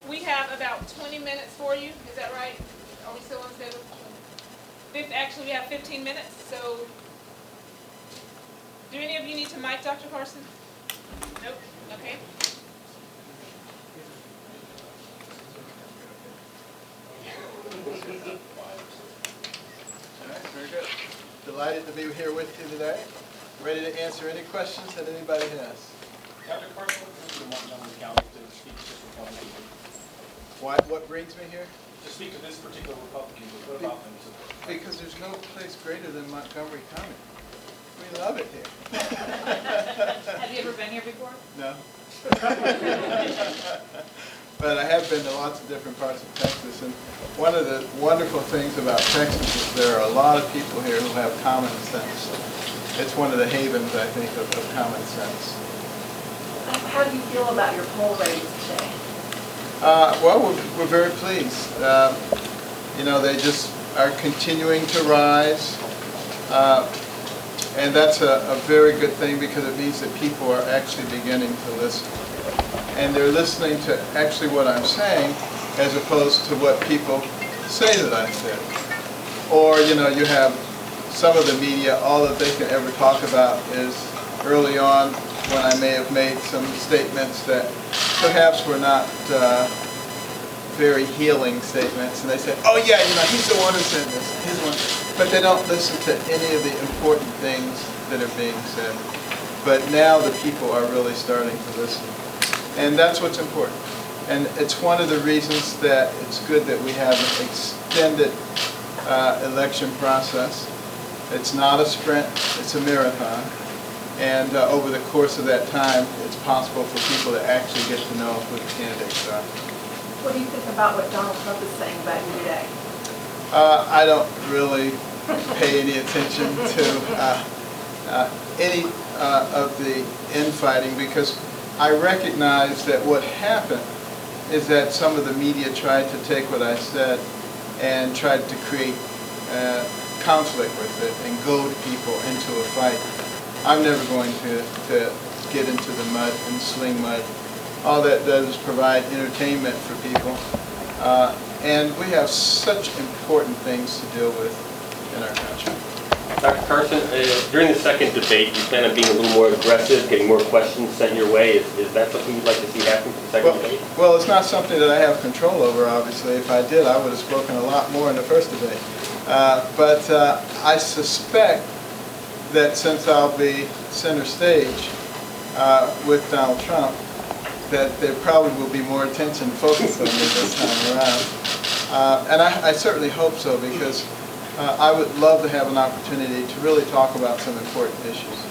We have about 20 minutes for you. Is that right? Are we still on schedule? Actually, we have 15 minutes. So, do any of you need to mic Dr. Carson? Nope. Okay. All right, very good. Delighted to be here with you today. Ready to answer any questions that anybody has. Dr. Carson, what brings you to Montgomery County to speak to this Republican? What brings me here? To speak to this particular Republican, what about them? Because there's no place greater than Montgomery County. We love it here. Have you ever been here before? No. But I have been to lots of different parts of Texas, and one of the wonderful things about Texas is there are a lot of people here who have common sense. It's one of the havens, I think, of common sense. How do you feel about your poll ratings today? Well, we're very pleased. You know, they just are continuing to rise, and that's a very good thing because it means that people are actually beginning to listen. And they're listening to actually what I'm saying as opposed to what people say that I said. Or, you know, you have some of the media, all that they can ever talk about is early on when I may have made some statements that perhaps were not very healing statements. And they say, oh yeah, you know, he's the one who said this, he's the one. But they don't listen to any of the important things that are being said. But now the people are really starting to listen. And that's what's important. And it's one of the reasons that it's good that we have an extended election process. It's not a sprint, it's a marathon. And over the course of that time, it's possible for people to actually get to know who the candidates are. What do you think about what Donald Trump is saying about you today? I don't really pay any attention to any of the infighting because I recognize that what happened is that some of the media tried to take what I said and tried to create conflict with it and goad people into a fight. I'm never going to get into the mud and sling mud. All that does is provide entertainment for people. And we have such important things to deal with in our country. Dr. Carson, during the second debate, you plan on being a little more aggressive, getting more questions sent your way. Is that something you'd like to see happen for the second debate? Well, it's not something that I have control over, obviously. If I did, I would have spoken a lot more in the first debate. But I suspect that since I'll be center stage with Donald Trump, that there probably will be more attention focused on me this time around. And I certainly hope so because I would love to have an opportunity to really talk about some important issues.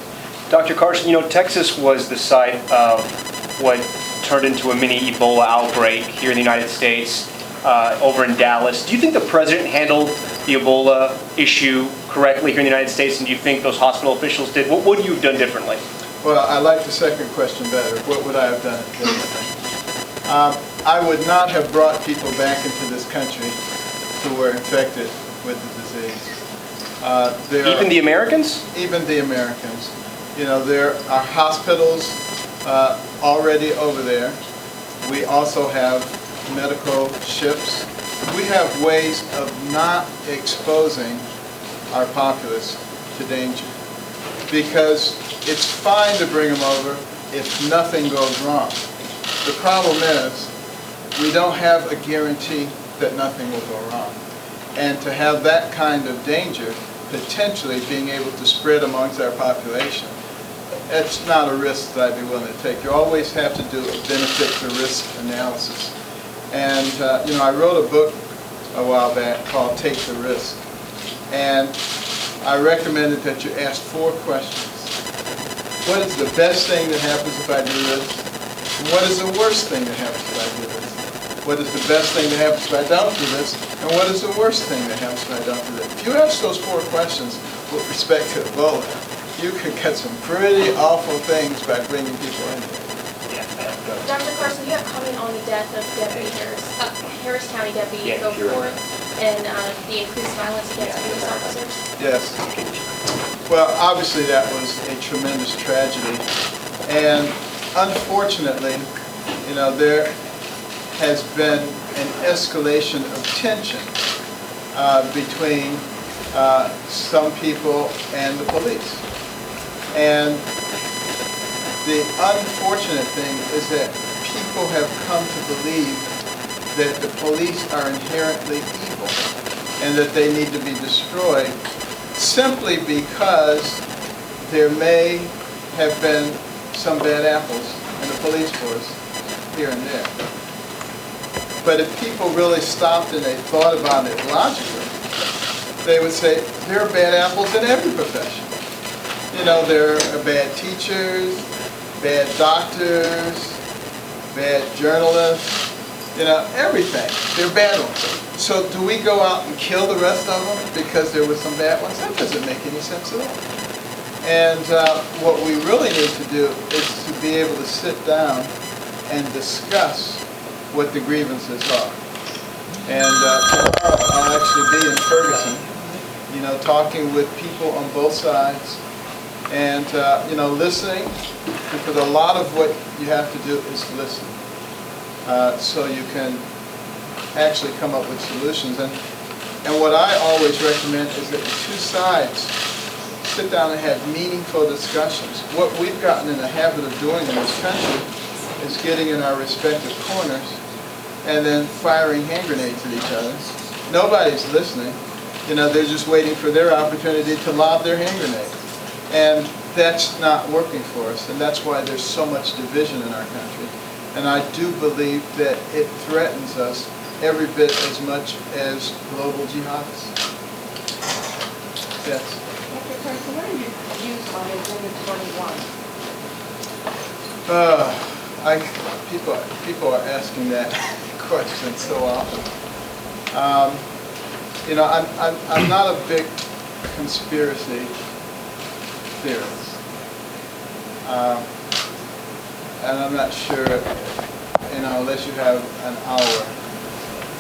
Dr. Carson, you know, Texas was the site of what turned into a mini Ebola outbreak here in the United States, over in Dallas. Do you think the president handled the Ebola issue correctly here in the United States, and do you think those hospital officials did? What would you have done differently? Well, I like the second question better. What would I have done differently? I would not have brought people back into this country who were infected with the disease. Even the Americans? Even the Americans. You know, there are hospitals already over there. We also have medical ships. We have ways of not exposing our populace to danger because it's fine to bring them over if nothing goes wrong. The problem is we don't have a guarantee that nothing will go wrong. And to have that kind of danger potentially being able to spread amongst our population, it's not a risk that I'd be willing to take. You always have to do a benefit to risk analysis. And you know, I wrote a book a while back called Take the Risk. And I recommended that you ask 4 questions. What is the best thing that happens if I do this? And what is the worst thing that happens if I do this? What is the best thing that happens if I don't do this? And what is the worst thing that happens if I don't do this? If you ask those 4 questions with respect to Ebola, you could get some pretty awful things by bringing people in here. Dr. Carson, do you have comment on the death of Deputy Harris County Deputy Goforth and the increased violence against police officers? Yes. Well, obviously that was a tremendous tragedy. And unfortunately, you know, has been an escalation of tension between some people and the police. And the unfortunate thing is that people have come to believe that the police are inherently evil and that they need to be destroyed simply because there may have been some bad apples in the police force here and there. But if people really stopped and they thought about it logically, they would say there are bad apples in every profession. You know, there are bad teachers, bad doctors, bad journalists, you know, everything. They're bad ones. So do we go out and kill the rest of them because there were some bad ones? That doesn't make any sense at all. And what we really need to do is to be able to sit down and discuss what the grievances are. And tomorrow I'll actually be in Ferguson, you know, talking with people on both sides and, you know, listening, because a lot of what you have to do is listen. So you can actually come up with solutions. And what I always recommend is that the two sides sit down and have meaningful discussions. What we've gotten in the habit of doing in this country is getting in our respective corners and then firing hand grenades at each other. Nobody's listening. You know, they're just waiting for their opportunity to lob their hand grenade. And that's not working for us, and that's why there's so much division in our country. And I do believe that it threatens us every bit as much as global jihadists. Yes? Dr. Carson, what are your views on Agenda 21? People are asking that question so often. You know, I'm not a big conspiracy theorist. And I'm not sure, you know, unless you have an hour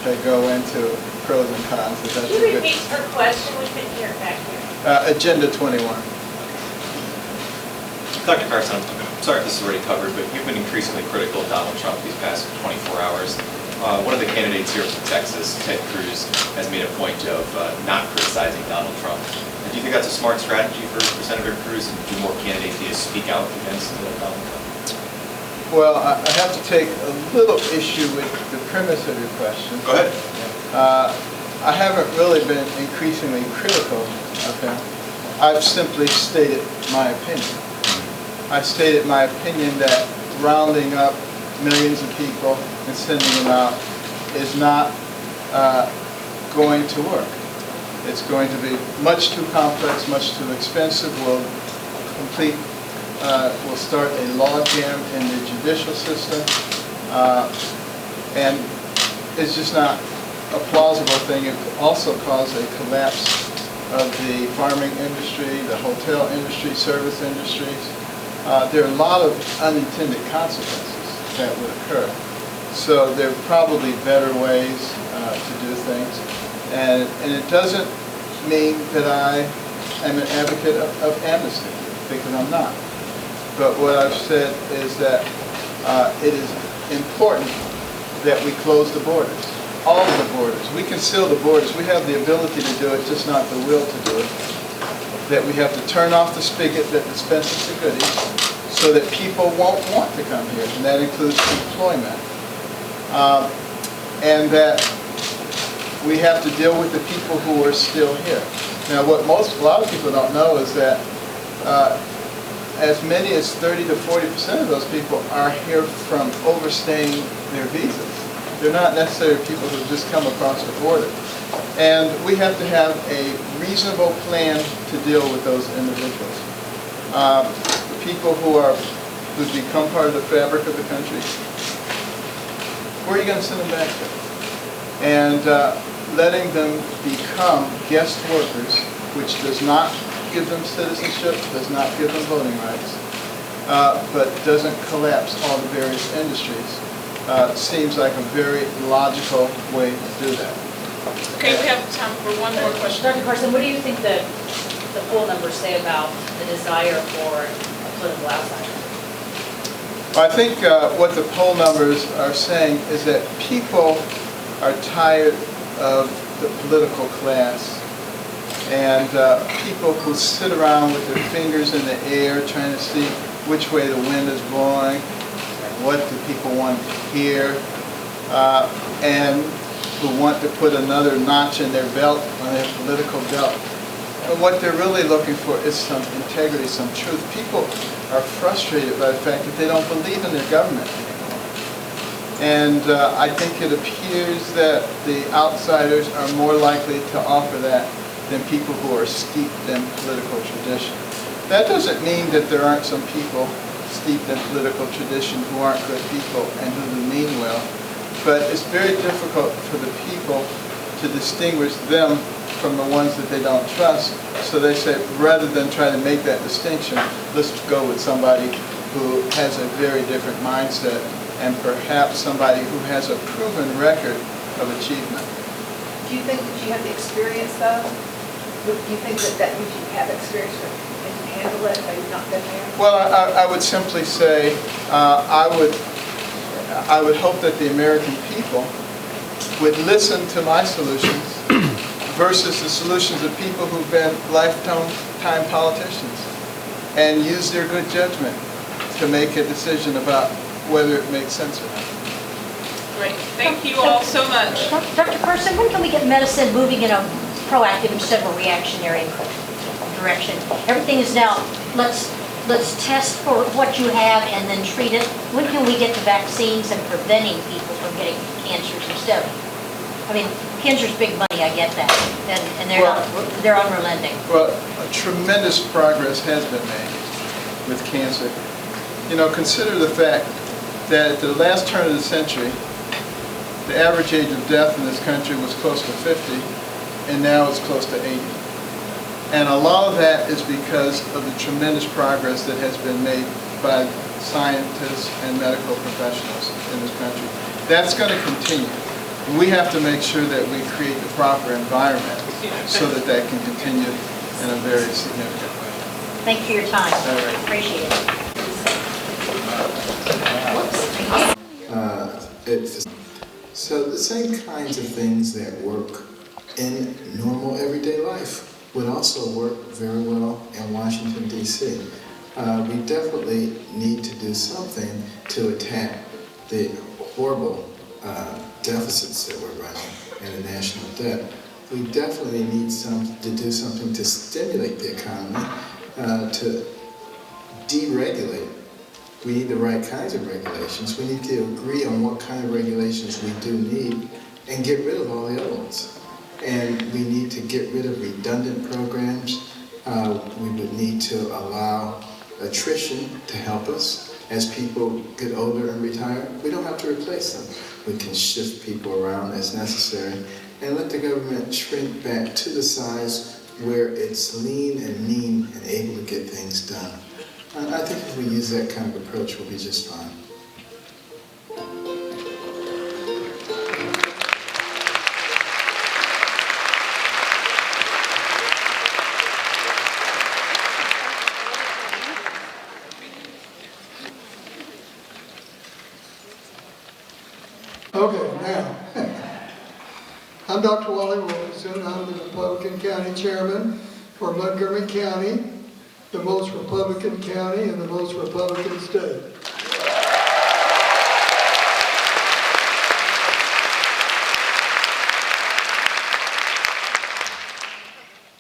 to go into pros and cons. If that's Can you a good, repeat her question? We couldn't hear it back here. Agenda 21. Dr. Carson, I'm sorry if this is already covered, but you've been increasingly critical of Donald Trump these past 24 hours. One of the candidates here from Texas, Ted Cruz, has made a point of not criticizing Donald Trump. And do you think that's a smart strategy for Senator Cruz, and do more candidates need to speak out against Donald Trump? Well, I have to take a little issue with the premise of your question. Go ahead. I haven't really been increasingly critical of him. I've simply stated my opinion. I stated my opinion that rounding up millions of people and sending them out is not going to work. It's going to be much too complex, much too expensive. Will start a logjam in the judicial system, and it's just not a plausible thing. It could also cause a collapse of the farming industry, the hotel industry, service industries. There are a lot of unintended consequences that would occur. So there are probably better ways to do things. And it doesn't mean that I am an advocate of amnesty, because I'm not. But what I've said is that it is important that we close the borders, all of the borders. We can seal the borders. We have the ability to do it, just not the will to do it. That we have to turn off the spigot that dispenses the goodies so that people won't want to come here, and that includes employment. And that we have to deal with the people who are still here. Now, what a lot of people don't know is that as many as 30 to 40% of those people are here from overstaying their visas. They're not necessarily people who just come across the border. And we have to have a reasonable plan to deal with those individuals. The people who become part of the fabric of the country, where are you going to send them back to? And letting them become guest workers, which does not give them citizenship, does not give them voting rights, but doesn't collapse all the various industries, seems like a very logical way to do that. Okay, we have time for one more question. Dr. Carson, what do you think the poll numbers say about the desire for a political outsider? I think what the poll numbers are saying is that people are tired of the political class and people who sit around with their fingers in the air trying to see which way the wind is blowing and what do people want to hear, and who want to put another notch in their belt, on their political belt. And what they're really looking for is some integrity, some truth. People are frustrated by the fact that they don't believe in their government anymore. And I think it appears that the outsiders are more likely to offer that than people who are steeped in political tradition. That doesn't mean that there aren't some people steeped in political tradition who aren't good people and who do mean well, but it's very difficult for the people to distinguish them from the ones that they don't trust. So they say, rather than try to make that distinction, let's go with somebody who has a very different mindset and perhaps somebody who has a proven record of achievement. Do you think that you have the experience though? Do you think that you have experience and can handle it, or you've not been there? Well, I would simply say I would hope that the American people would listen to my solutions versus the solutions of people who've been lifetime politicians and use their good judgment to make a decision about whether it makes sense or not. Great. Thank you all so much. Dr. Carson, when can we get medicine moving in a proactive instead of a reactionary direction? Everything is now, let's test for what you have and then treat it. When can we get to vaccines and preventing people from getting cancers instead of, I mean, cancer's big money, I get that, and they're unrelenting. Well, a tremendous progress has been made with cancer. You know, consider the fact that at the last turn of the century, the average age of death in this country was close to 50, and now it's close to 80. And a lot of that is because of the tremendous progress that has been made by scientists and medical professionals in this country. That's going to continue. We have to make sure that we create the proper environment so that that can continue in a very significant way. Thank you for your time. All right. Appreciate it. So the same kinds of things that work in normal everyday life would also work very well in Washington, D.C. We definitely need to do something to attack the horrible deficits that we're running and the national debt. We definitely need to do something to stimulate the economy, to deregulate. We need the right kinds of regulations. We need to agree on what kind of regulations we do need and get rid of all the other ones. And we need to get rid of redundant programs. We would need to allow attrition to help us. As people get older and retire, we don't have to replace them. We can shift people around as necessary and let the government shrink back to the size where it's lean and mean and able to get things done. I think if we use that kind of approach, we'll be just fine. Okay, now, I'm Dr. Wally Wilkinson. I'm the Republican County Chairman for Montgomery County, the most Republican county in the most Republican state.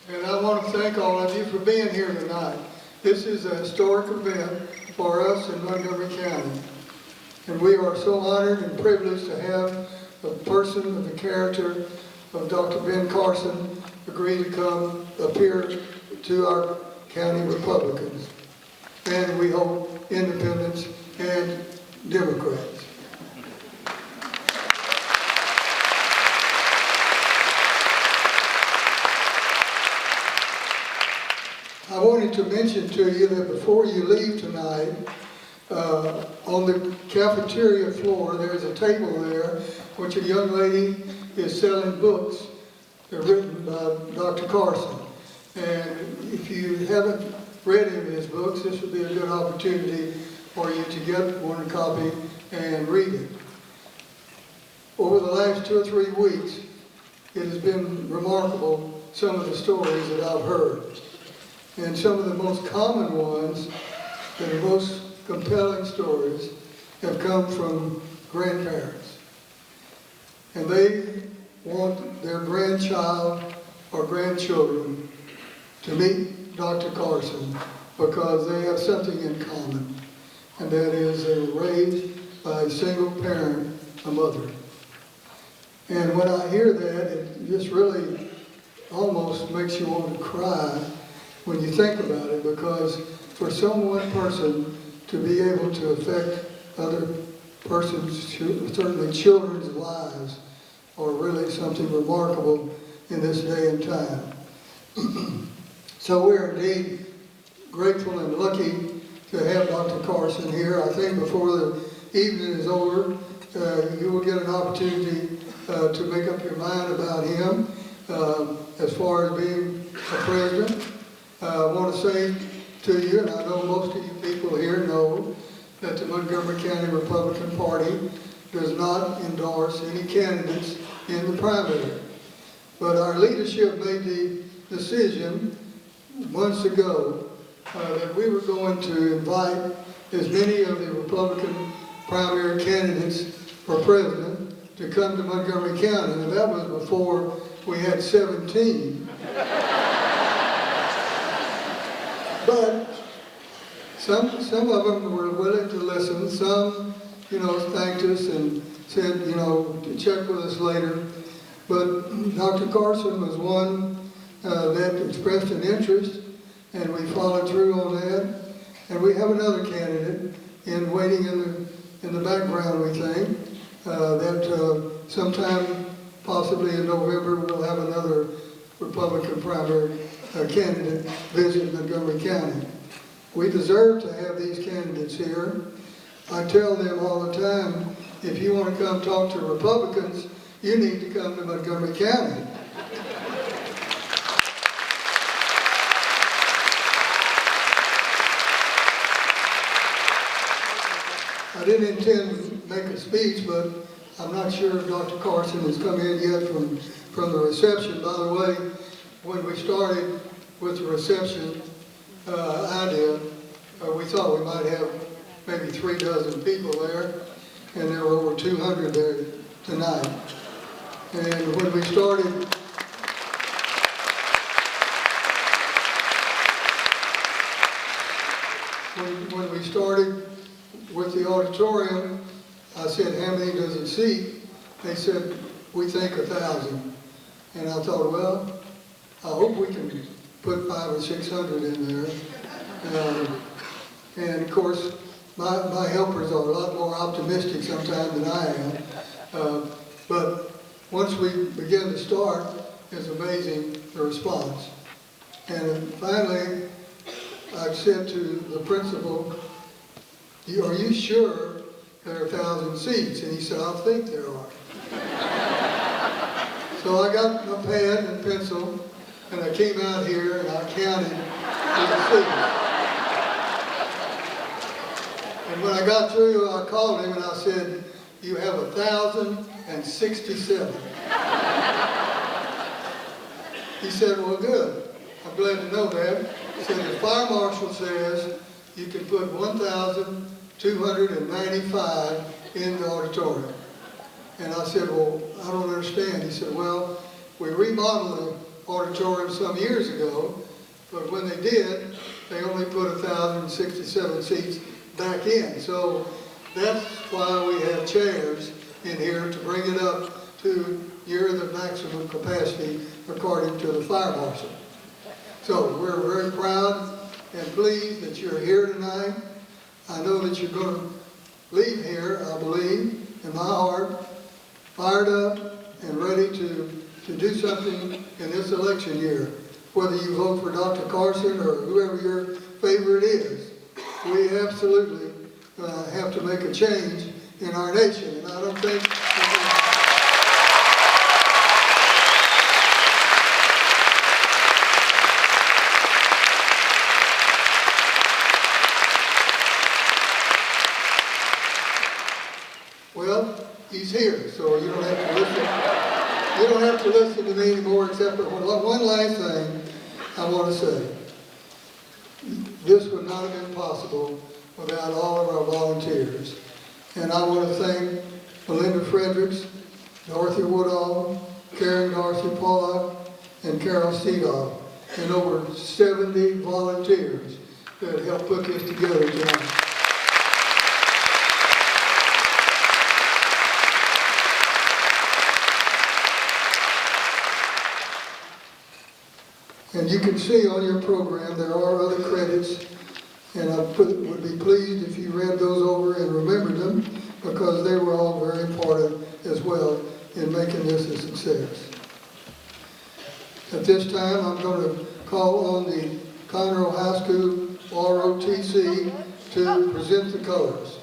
And I want to thank all of you for being here tonight. This is a historic event for us in Montgomery County. And we are so honored and privileged to have a person of the character of Dr. Ben Carson agree to come appear to our county Republicans, and we hope independents and Democrats. I wanted to mention to you that before you leave tonight, on the cafeteria floor, there's a table there which a young lady is selling books written by Dr. Carson. And if you haven't read any of his books, this would be a good opportunity for you to get one copy and read it. Over the last 2 or 3 weeks, it has been remarkable, some of the stories that I've heard. And some of the most common ones, and the most compelling stories, have come from grandparents. And they want their grandchild or grandchildren to meet Dr. Carson because they have something in common, and that is they were raised by a single parent, a mother. And when I hear that, it just really almost makes you want to cry when you think about it, because for some one person to be able to affect other persons, certainly children's lives, are really something remarkable in this day and time. So we're indeed grateful and lucky to have Dr. Carson here. I think before the evening is over, you will get an opportunity to make up your mind about him as far as being a president. I want to say to you, and I know most of you people here know, that the Montgomery County Republican Party does not endorse any candidates in the primary. But our leadership made the decision months ago that we were going to invite as many of the Republican primary candidates for president to come to Montgomery County, and that was before we had 17. But some of them were willing to listen. Some, thanked us and said, check with us later. But Dr. Carson was one that expressed an interest, and we followed through on that. And we have another candidate waiting in the background, we think, that sometime possibly in November we'll have another Republican primary candidate visit Montgomery County. We deserve to have these candidates here. I tell them all the time, if you want to come talk to Republicans, you need to come to Montgomery County. I didn't intend to make a speech, but I'm not sure if Dr. Carson has come in yet from the reception. By the way, when we started with the reception, I did, we thought we might have maybe 3 dozen people there, and there were over 200 there tonight. And when we started, when we started with the auditorium, I said, how many does it seat? They said, we think 1,000. And I thought, well, I hope we can put 500 or 600 in there. And of course, my helpers are a lot more optimistic sometimes than I am. But once we begin to start, it's amazing the response. And finally, I said to the principal, are you sure there are 1,000 seats? And he said, I think there are. So I got my pad and pencil, and I came out here and I counted the seats. And when I got through, I called him and I said, you have 1,067. He said, well, good. I'm glad to know that. He said, the fire marshal says you can put 1,295 in the auditorium. And I said, well, I don't understand. He said, well, we remodeled the auditorium some years ago, but when they did, they only put 1,067 seats back in. So that's why we have chairs in here to bring it up to the maximum capacity according to the fire marshal. So we're very proud and pleased that you're here tonight. I know that you're going to leave here, I believe, in my heart, fired up and ready to do something in this election year. Whether you vote for Dr. Carson or whoever your favorite is, we absolutely have to make a change in our nation. And I don't think Well, he's here, so you don't have to listen. You don't have to listen to me anymore, except for one last thing I want to say. This would not have been possible without all of our volunteers. And I want to thank Melinda Fredericks, Dorothy Woodall, Karen Darcy Pollock, and Carol Steedoff, and over 70 volunteers that helped put this together tonight. And you can see on your program there are other credits, and I would be pleased if you read those over and remembered them, because they were all very important as well in making this a success. At this time, I'm going to call on the Conroe High School ROTC to present the colors.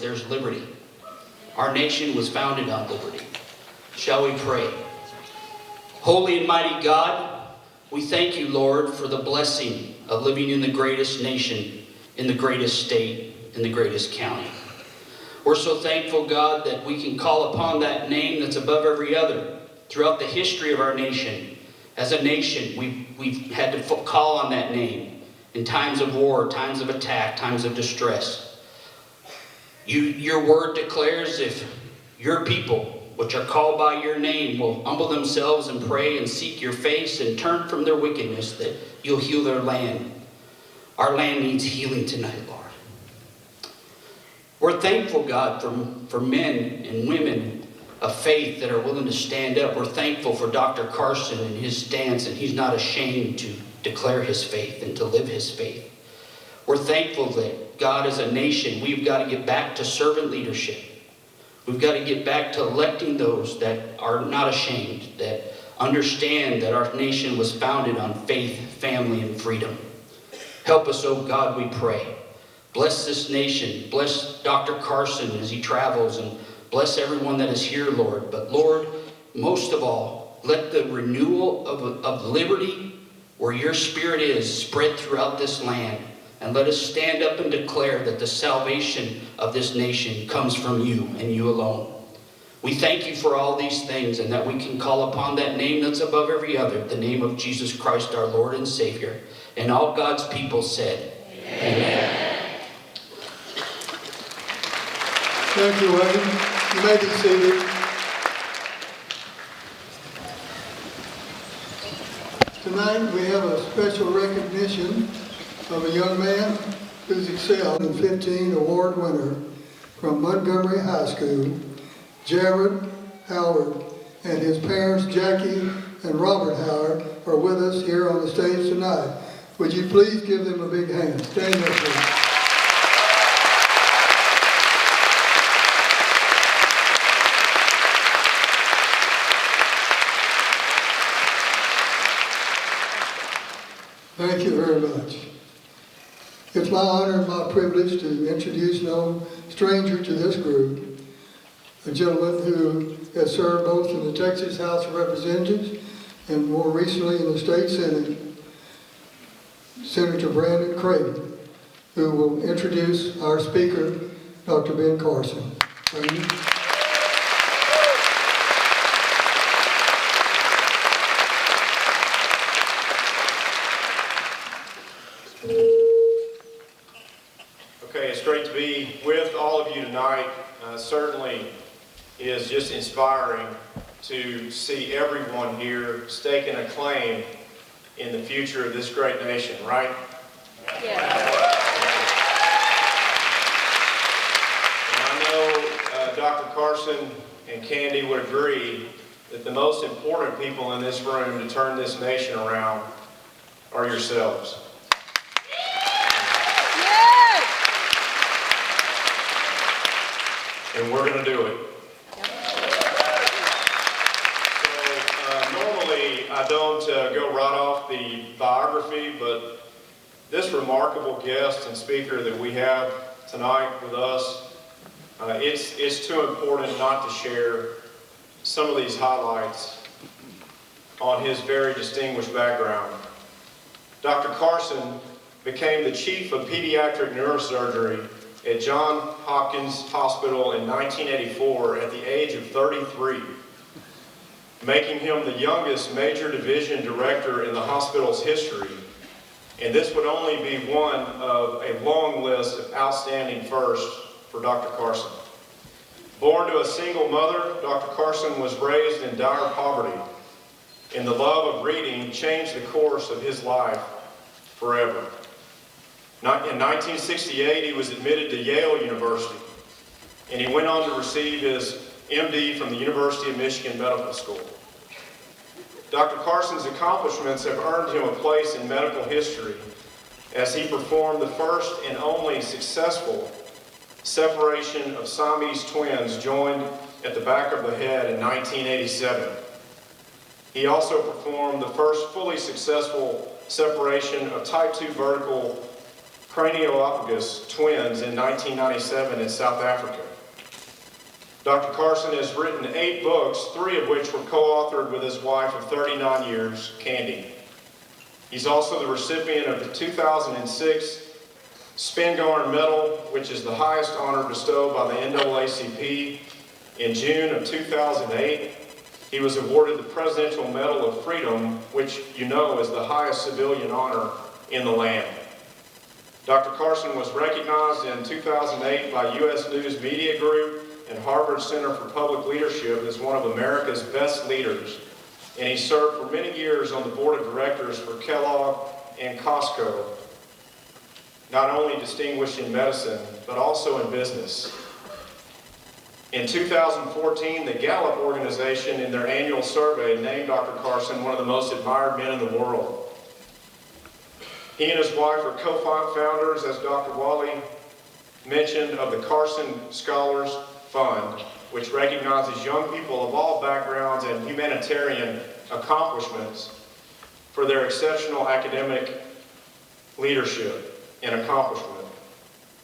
There's liberty. Our nation was founded on liberty. Shall we pray? Holy and mighty God, we thank you, Lord, for the blessing of living in the greatest nation, in the greatest state, in the greatest county. We're so thankful, God, that we can call upon that name that's above every other. Throughout the history of our nation, as a nation, we've had to call on that name in times of war, times of attack, times of distress. Your word declares, if your people, which are called by your name, will humble themselves and pray and seek your face and turn from their wickedness, that you'll heal their land. Our land needs healing tonight, Lord. We're thankful, God, for men and women of faith that are willing to stand up. We're thankful for Dr. Carson and his stance, and he's not ashamed to declare his faith and to live his faith. We're thankful that God, as a nation, we've got to get back to servant leadership. We've got to get back to electing those that are not ashamed, that understand that our nation was founded on faith, family, and freedom. Help us, oh God, we pray. Bless this nation. Bless Dr. Carson as he travels, and bless everyone that is here, Lord. But Lord, most of all, let the renewal of liberty where your spirit is spread throughout this land. And let us stand up and declare that the salvation of this nation comes from you and you alone. We thank you for all these things, and that we can call upon that name that's above every other, the name of Jesus Christ, our Lord and Savior. And all God's people said, Amen. Thank you, Wayne. You may be seated. Tonight we have a special recognition of a young man who's excelled, in 15 award winner from Montgomery High School, Jared Howard, and his parents Jackie and Robert Howard are with us here on the stage tonight. Would you please give them a big hand? Stand up, please. Thank you very much. It's my honor and my privilege to introduce no stranger to this group, a gentleman who has served both in the Texas House of Representatives and more recently in the state Senate, Senator Brandon Creighton, who will introduce our speaker, Dr. Ben Carson. Brandon. Okay, it's great to be with all of you tonight. Certainly is just inspiring to see everyone here staking a claim in the future of this great nation, right? Yeah. And I know Dr. Carson and Candy would agree that the most important people in this room to turn this nation around are yourselves. And we're going to do it. So normally I don't go right off the biography, but this remarkable guest and speaker that we have tonight with us, it's too important not to share some of these highlights on his very distinguished background. Dr. Carson became the chief of pediatric neurosurgery at Johns Hopkins Hospital in 1984 at the age of 33, making him the youngest major division director in the hospital's history. And this would only be one of a long list of outstanding firsts for Dr. Carson. Born to a single mother, Dr. Carson was raised in dire poverty, and the love of reading changed the course of his life forever. In 1968, he was admitted to Yale University, and he went on to receive his MD from the University of Michigan Medical School. Dr. Carson's accomplishments have earned him a place in medical history as he performed the first and only successful separation of Siamese twins joined at the back of the head in 1987. He also performed the first fully successful separation of type 2 vertical cranioesophagus twins in 1997 in South Africa. Dr. Carson has written 8 books, 3 of which were co-authored with his wife of 39 years, Candy. He's also the recipient of the 2006 Spingarn Medal, which is the highest honor bestowed by the NAACP. In June of 2008, he was awarded the Presidential Medal of Freedom, which you know is the highest civilian honor in the land. Dr. Carson was recognized in 2008 by U.S. News Media Group and Harvard Center for Public Leadership as one of America's best leaders, and he served for many years on the board of directors for Kellogg and Costco, not only distinguished in medicine, but also in business. In 2014, the Gallup organization, in their annual survey, named Dr. Carson one of the most admired men in the world. He and his wife are co-founders, as Dr. Wally mentioned, of the Carson Scholars Fund, which recognizes young people of all backgrounds and humanitarian accomplishments for their exceptional academic leadership and accomplishment.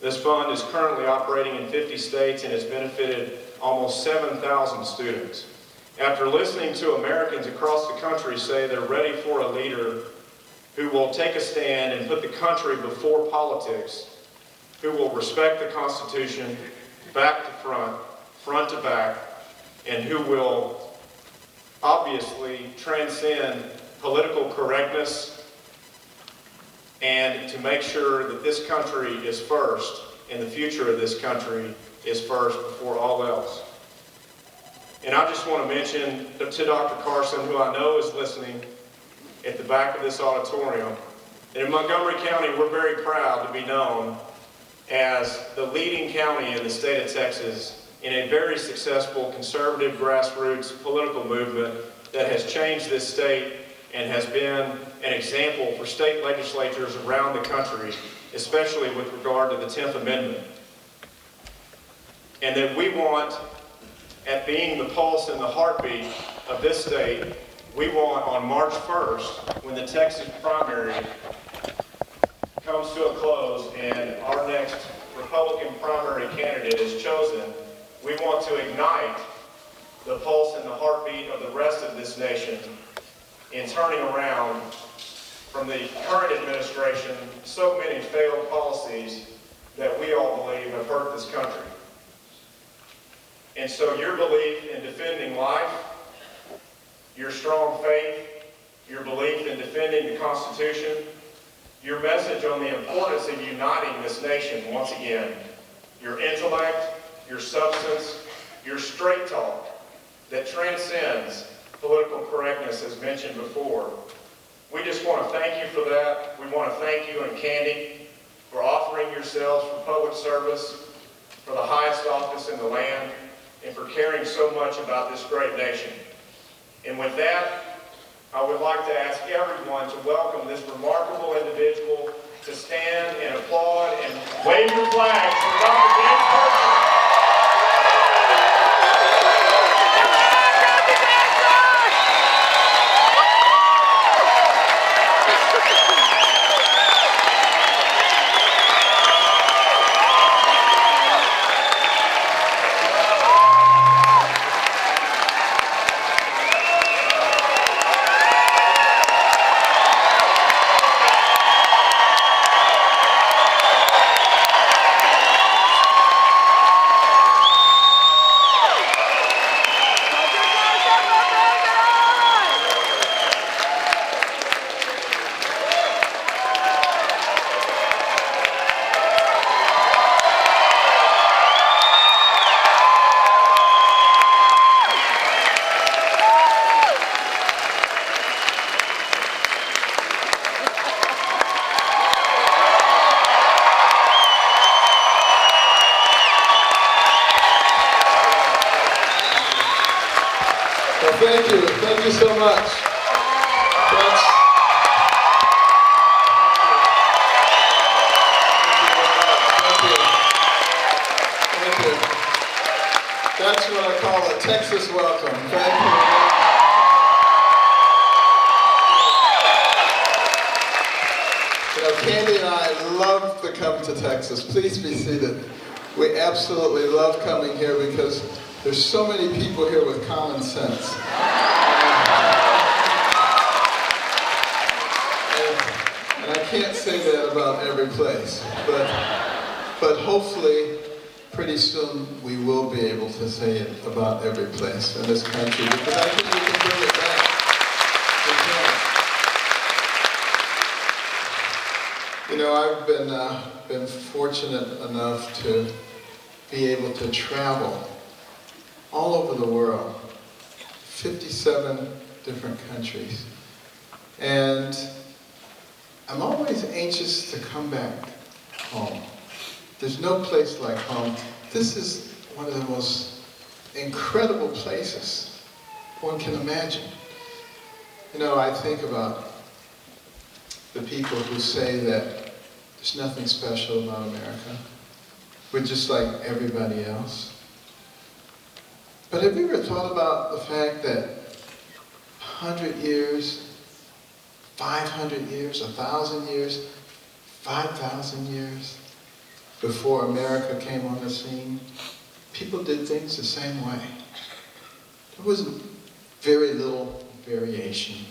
This fund is currently operating in 50 states and has benefited almost 7,000 students. After listening to Americans across the country say they're ready for a leader who will take a stand and put the country before politics, who will respect the Constitution back to front, front to back, and who will obviously transcend political correctness and to make sure that this country is first and the future of this country is first before all else. And I just want to mention to Dr. Carson, who I know is listening at the back of this auditorium, that in Montgomery County, we're very proud to be known as the leading county in the state of Texas in a very successful conservative grassroots political movement that has changed this state and has been an example for state legislatures around the country, especially with regard to the 10th Amendment. And that we want, at being the pulse and the heartbeat of this state, we want on March 1st, when the Texas primary comes to a close and our next Republican primary candidate is chosen, we want to ignite the pulse and the heartbeat of the rest of this nation in turning around from the current administration so many failed policies that we all believe have hurt this country. And so your belief in defending life, your strong faith, your belief in defending the Constitution, your message on the importance of uniting this nation once again, your intellect, your substance, your straight talk that transcends political correctness as mentioned before. We just want to thank you for that. We want to thank you and Candy for offering yourselves for public service, for the highest office in the land, and for caring so much about this great nation. And with that, I would like to ask everyone to welcome this remarkable individual to stand and applaud and wave your flags for Dr. James Carson. Thank you so much. Thank you. That's what I call a Texas welcome. Thank you. You know, Candy and I love to come to Texas. Please be seated. We absolutely love coming here because there's so many people here with common sense. And I can't say that about every place, but hopefully pretty soon we will be able to say it about every place in this country because I think we can bring it back. You know, I've been fortunate enough to be able to travel all over the world, 57 different countries. And I'm always anxious to come back home. There's no place like home. This is one of the most incredible places one can imagine. You know, I think about the people who say that there's nothing special about America. We're just like everybody else. But have you ever thought about the fact that 100 years, 500 years, 1,000 years, 5,000 years before America came on the scene, people did things the same way. There was very little variation.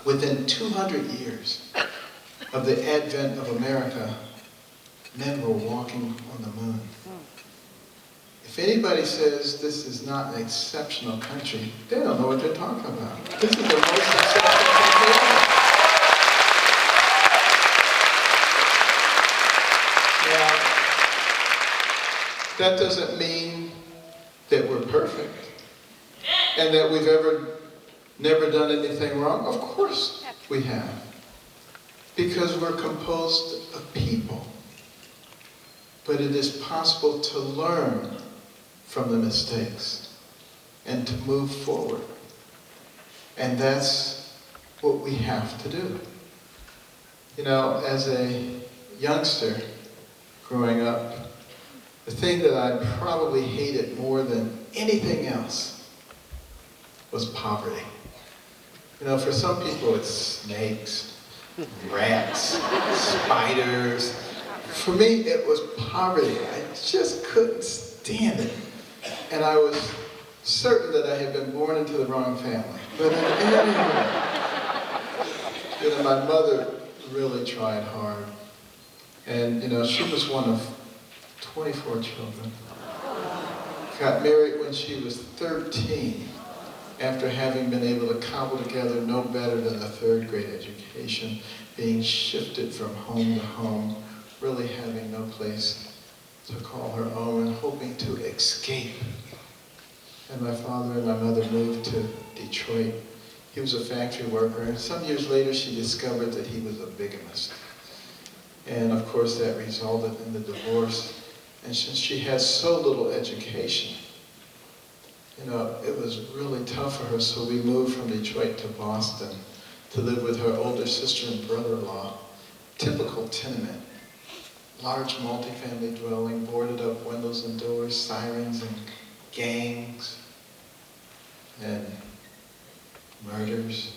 Within 200 years of the advent of America, men were walking on the moon. If anybody says this is not an exceptional country, they don't know what they're talking about. This is the most exceptional country ever. Now, that doesn't mean that we're perfect and that we've never done anything wrong. Of course we have. Because we're composed of people. But it is possible to learn from the mistakes and to move forward. And that's what we have to do. You know, as a youngster growing up, the thing that I probably hated more than anything else was poverty. You know, for some people it's snakes, rats, spiders. For me, it was poverty. I just couldn't stand it. And I was certain that I had been born into the wrong family. But in any event, you know, my mother really tried hard. And, you know, she was one of 24 children. Got married when she was 13, after having been able to cobble together no better than a third grade education, being shifted from home to home, really having no place to call her own, and hoping to escape. And my father and my mother moved to Detroit. He was a factory worker, and some years later she discovered that he was a bigamist. And of course that resulted in the divorce. And since she had so little education, you know, it was really tough for her, so we moved from Detroit to Boston to live with her older sister and brother-in-law. Typical tenement. Large multifamily dwelling, boarded up windows and doors, sirens and gangs and murders.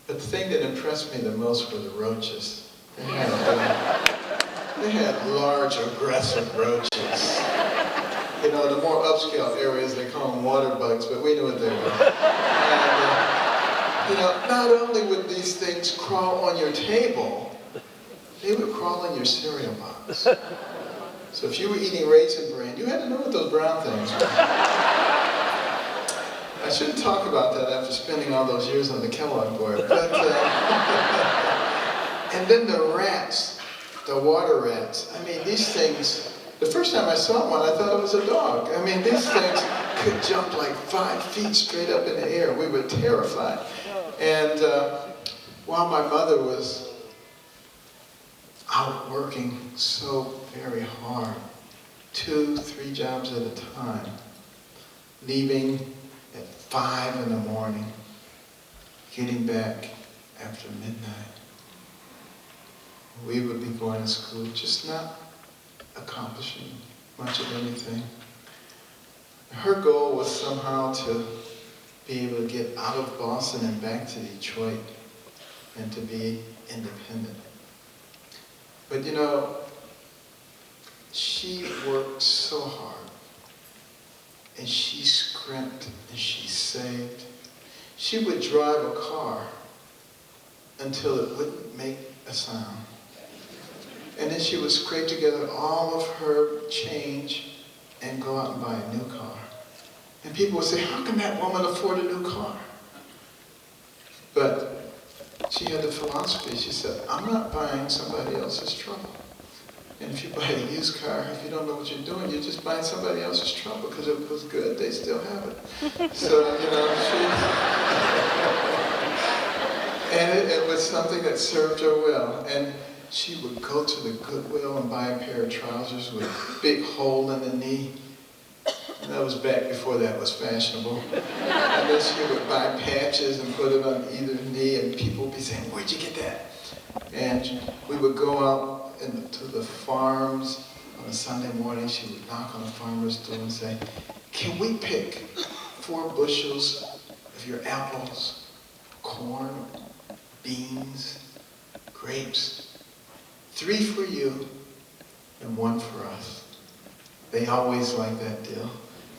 But the thing that impressed me the most were the roaches. They had large, aggressive roaches. You know, the more upscale areas, they call them water bugs, but we knew what they were. And, you know, not only would these things crawl on your table, they would crawl in your cereal box. So if you were eating Raisin Bran, you had to know what those brown things were. I shouldn't talk about that after spending all those years on the Kellogg board. But, and then the rats, the water rats. I mean, these things, the first time I saw one, I thought it was a dog. I mean, these things could jump like 5 feet straight up in the air. We were terrified. And while my mother was out working so very hard, 2, 3 jobs at a time, leaving at 5 in the morning, getting back after midnight. We would be going to school, just not accomplishing much of anything. Her goal was somehow to be able to get out of Boston and back to Detroit and to be independent. But you know, she worked so hard, and she scrimped, and she saved. She would drive a car until it wouldn't make a sound. And then she would scrape together all of her change and go out and buy a new car. And people would say, how can that woman afford a new car? But she had the philosophy, she said, I'm not buying somebody else's trouble. And if you buy a used car, if you don't know what you're doing, you're just buying somebody else's trouble, because if it was good, they still have it. So, you know, and it was something that served her well. And she would go to the Goodwill and buy a pair of trousers with a big hole in the knee. And that was back before that was fashionable. And then she would buy patches and put it on either knee, and people would be saying, where'd you get that? And we would go out to the farms on a Sunday morning. She would knock on the farmer's door and say, can we pick 4 bushels of your apples, corn, beans, grapes? 3 for you and 1 for us. They always liked that deal.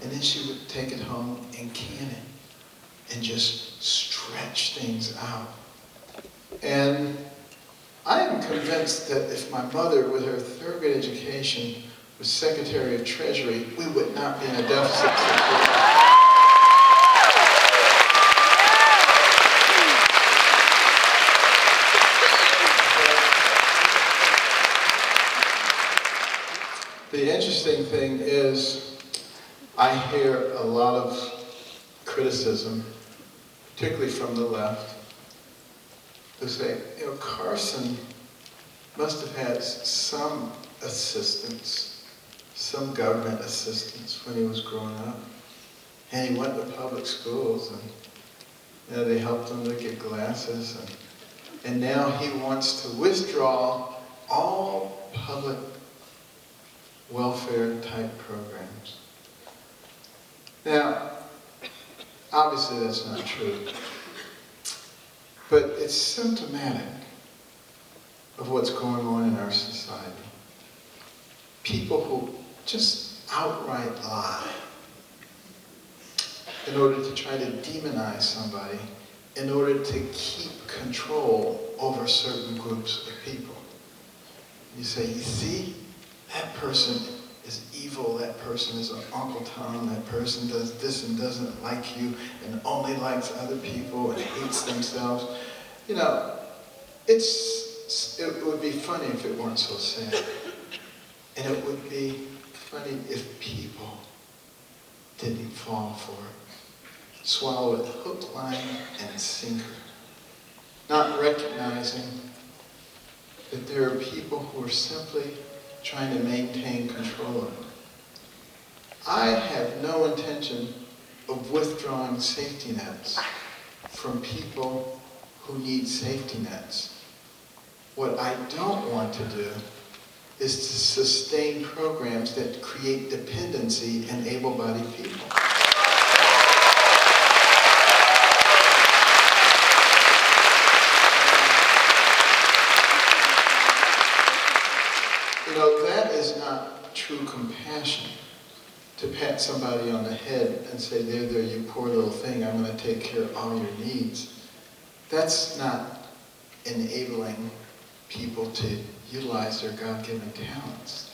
And then she would take it home and can it and just stretch things out. And I am convinced that if my mother, with her 3rd grade education, was Secretary of Treasury, we would not be in a deficit situation. The interesting thing is, I hear a lot of criticism, particularly from the left, who say, you know, Carson must have had some assistance, some government assistance when he was growing up. And he went to public schools, and they helped him to get glasses, and now he wants to withdraw all public welfare type programs. Now, obviously that's not true, but it's symptomatic of what's going on in our society. People who just outright lie in order to try to demonize somebody, in order to keep control over certain groups of people. You say, you see, that person is evil, that person is an Uncle Tom, that person does this and doesn't like you and only likes other people and hates themselves. You know, it would be funny if it weren't so sad. And it would be funny if people didn't fall for it. Swallow it hook, line, and sinker. Not recognizing that there are people who are simply trying to maintain control of it. I have no intention of withdrawing safety nets from people who need safety nets. What I don't want to do is to sustain programs that create dependency in able-bodied people. You know, that is not true compassion, to pat somebody on the head and say, there, you poor little thing, I'm going to take care of all your needs. That's not enabling people to utilize their God-given talents.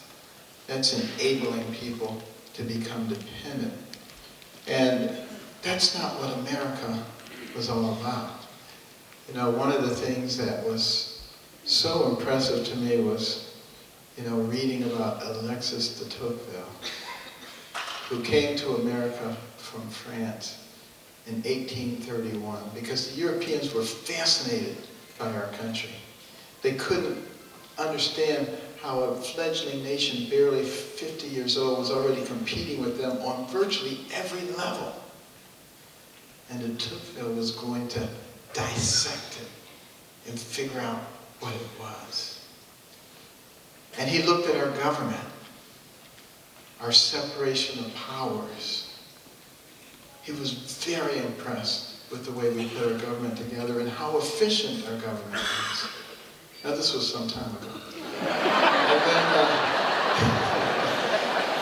That's enabling people to become dependent. And that's not what America was all about. You know, one of the things that was so impressive to me was, reading about Alexis de Tocqueville, who came to America from France in 1831, because the Europeans were fascinated by our country. They couldn't understand how a fledgling nation, barely 50 years old, was already competing with them on virtually every level. And de Tocqueville was going to dissect it and figure out what it was. And he looked at our government, our separation of powers. He was very impressed with the way we put our government together and how efficient our government is. Now, this was some time ago.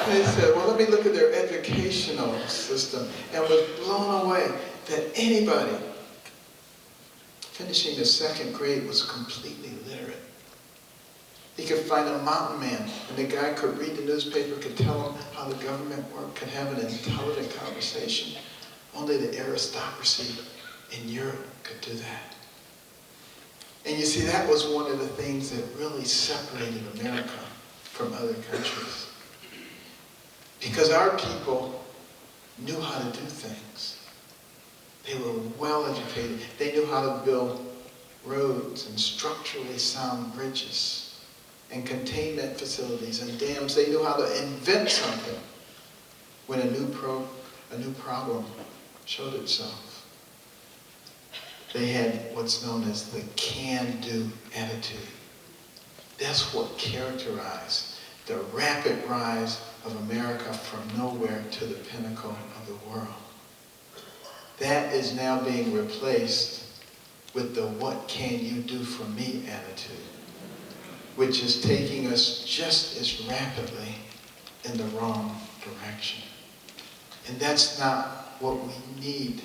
And then he said, well, let me look at their educational system, and was blown away that anybody finishing the second grade was completely literate. He could find a mountain man, and the guy could read the newspaper, could tell him how the government worked, could have an intelligent conversation. Only the aristocracy in Europe could do that. And you see, that was one of the things that really separated America from other countries. Because our people knew how to do things. They were well educated. They knew how to build roads and structurally sound bridges and containment facilities and dams. They knew how to invent something when a new problem showed itself. They had what's known as the can-do attitude. That's what characterized the rapid rise of America from nowhere to the pinnacle of the world. That is now being replaced with the what can you do for me attitude, which is taking us just as rapidly in the wrong direction. And that's not what we need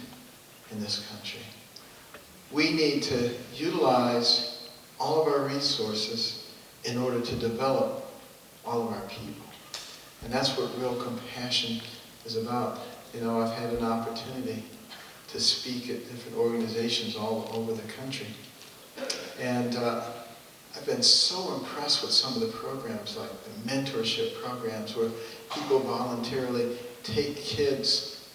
in this country. We need to utilize all of our resources in order to develop all of our people. And that's what real compassion is about. I've had an opportunity to speak at different organizations all over the country. And I've been so impressed with some of the programs, like the mentorship programs, where people voluntarily take kids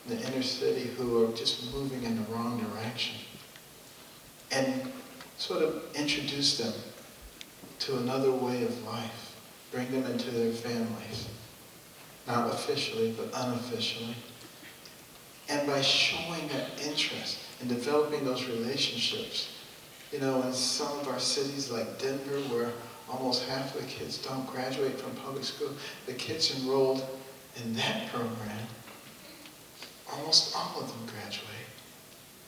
in the inner city who are just moving in the wrong direction and sort of introduce them to another way of life, bring them into their families, not officially, but unofficially, And by showing that interest and developing those relationships, you know, in some of our cities like Denver, where almost half of the kids don't graduate from public school, the kids enrolled in that program, almost all of them graduate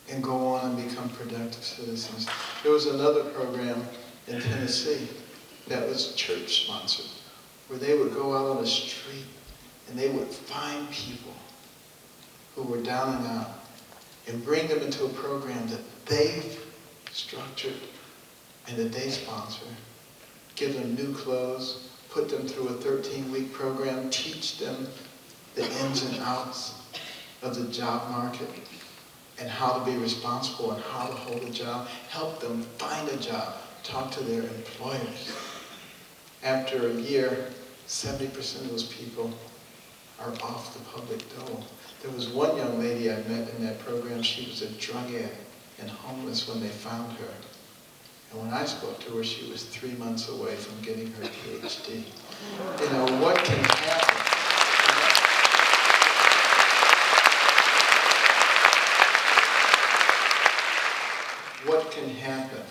and go on and become productive citizens. There was another program in Tennessee that was church-sponsored, where they would go out on the street and they would find people who were down and out and bring them into a program that they've structured and that they sponsor. Give them new clothes, put them through a 13-week program, teach them the ins and outs of the job market and how to be responsible and how to hold a job, help them find a job, talk to their employers. After a year, 70% of those people are off the public dole. There was one young lady I met in that program. She was a drug addict and homeless when they found her. And when I spoke to her, she was 3 months away from getting her PhD. You know, what can happen? What can happen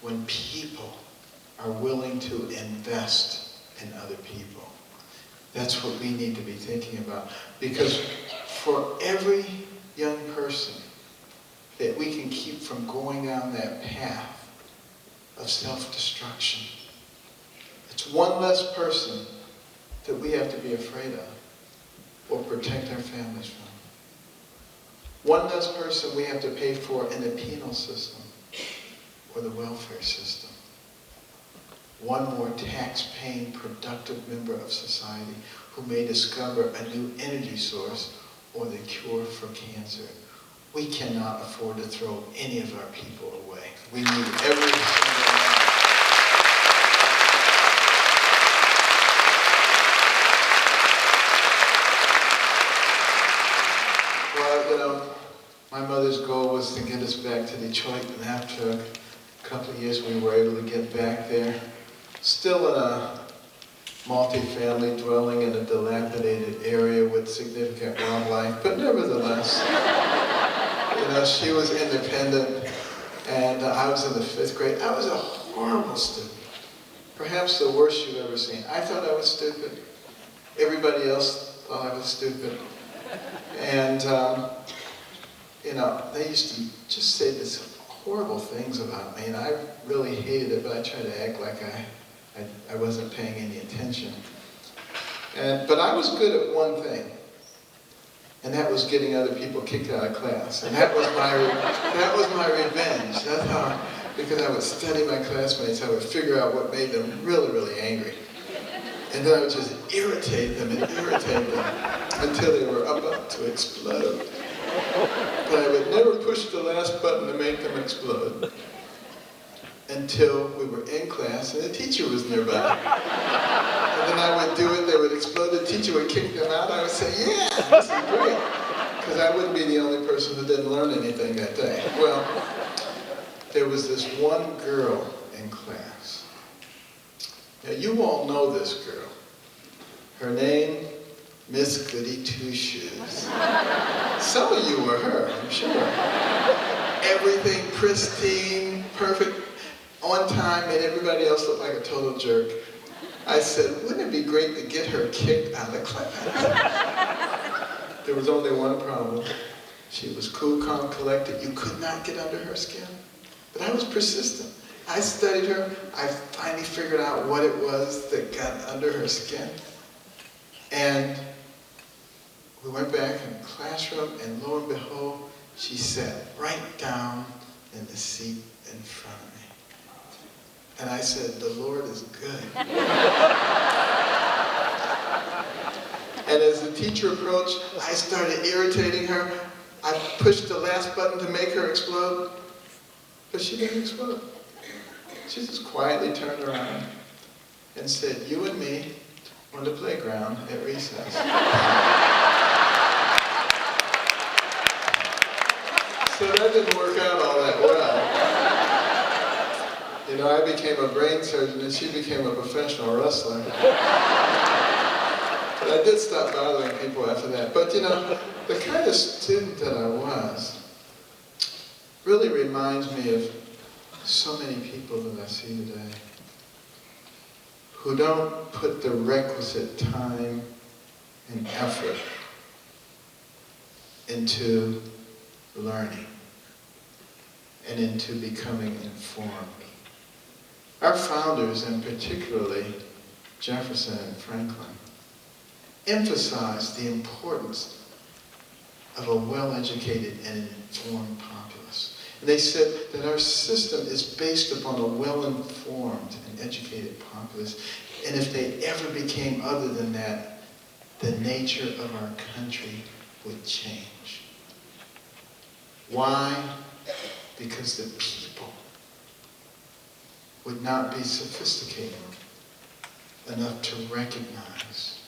when people are willing to invest in other people? That's what we need to be thinking about. Because for every young person that we can keep from going down that path of self-destruction, it's one less person that we have to be afraid of or protect our families from. One less person we have to pay for in the penal system or the welfare system. One more tax-paying, productive member of society who may discover a new energy source or the cure for cancer. We cannot afford to throw any of our people away. We need every single one. Well, you know, my mother's goal was to get us back to Detroit, and after a couple of years we were able to get back there. Still in a multi-family dwelling in a dilapidated area with significant wildlife, but nevertheless, you know, she was independent, and I was in the 5th grade. I was a horrible student, perhaps the worst you've ever seen. I thought I was stupid. Everybody else thought I was stupid. And, you know, they used to just say these horrible things about me, and I really hated it, but I tried to act like I wasn't paying any attention. But I was good at one thing, and that was getting other people kicked out of class. And that was my revenge. That's how, because I would study my classmates, I would figure out what made them really, really angry. And then I would just irritate them and irritate them until they were about to explode. But I would never push the last button to make them explode until we were in class and the teacher was nearby. And then I would do it, they would explode, the teacher would kick them out, I would say, yeah, this is great. Because I wouldn't be the only person who didn't learn anything that day. Well, there was this one girl in class. Now you all know this girl. Her name, Miss Goody Two-Shoes. Some of you were her, I'm sure. Everything pristine, perfect, on time, and everybody else looked like a total jerk. I said, wouldn't it be great to get her kicked out of class? There was only one problem. She was cool, calm, collected. You could not get under her skin. But I was persistent. I studied her. I finally figured out what it was that got under her skin. And we went back in the classroom, and lo and behold, she sat right down in the seat in front of me. And I said, the Lord is good. And as the teacher approached, I started irritating her. I pushed the last button to make her explode, but she didn't explode. She just quietly turned around and said, you and me on the playground at recess. So that didn't work out all that well. You know, I became a brain surgeon and she became a professional wrestler. But I did stop bothering people after that. But you know, the kind of student that I was really reminds me of so many people that I see today who don't put the requisite time and effort into learning and into becoming informed. Our founders, and particularly Jefferson and Franklin, emphasized the importance of a well-educated and informed populace. And they said that our system is based upon a well-informed and educated populace, and if they ever became other than that, the nature of our country would change. Why? Because the people would not be sophisticated enough to recognize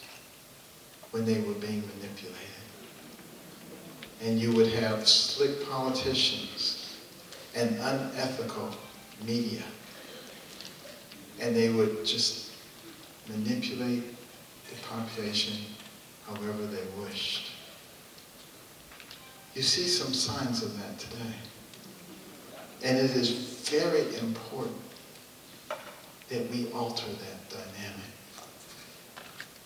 when they were being manipulated. And you would have slick politicians and unethical media. And they would just manipulate the population however they wished. You see some signs of that today. And it is very important that we alter that dynamic.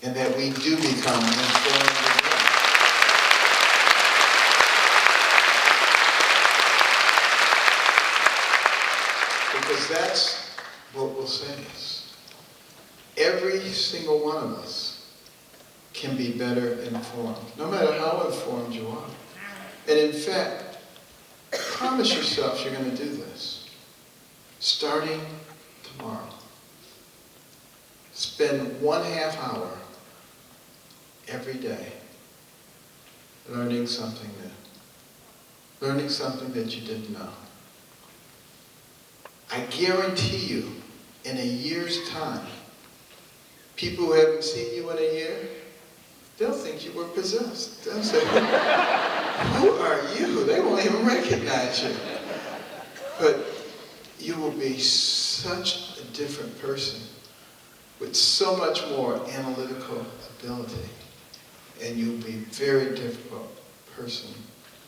And that we do become informed again. Because that's what will save us. Every single one of us can be better informed, no matter how informed you are. And in fact, promise yourself you're going to do this. Starting tomorrow, spend 1/2 hour every day learning something new. Learning something that you didn't know. I guarantee you, in a year's time, people who haven't seen you in a year, they'll think you were possessed. They'll say, who are you? They won't even recognize you. But you will be such a different person with so much more analytical ability, and you'll be a very difficult person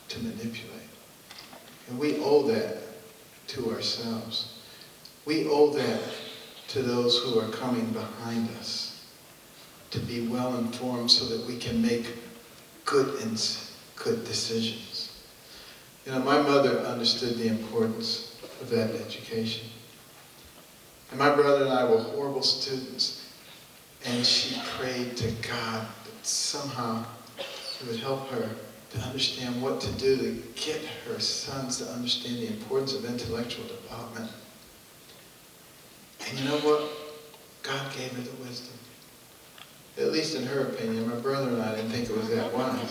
to manipulate. And we owe that to ourselves. We owe that to those who are coming behind us, to be well informed so that we can make good decisions. You know, my mother understood the importance of that education. And my brother and I were horrible students, and she prayed to God that somehow He would help her to understand what to do to get her sons to understand the importance of intellectual development. And you know what? God gave her the wisdom. At least in her opinion. My brother and I didn't think it was that wise.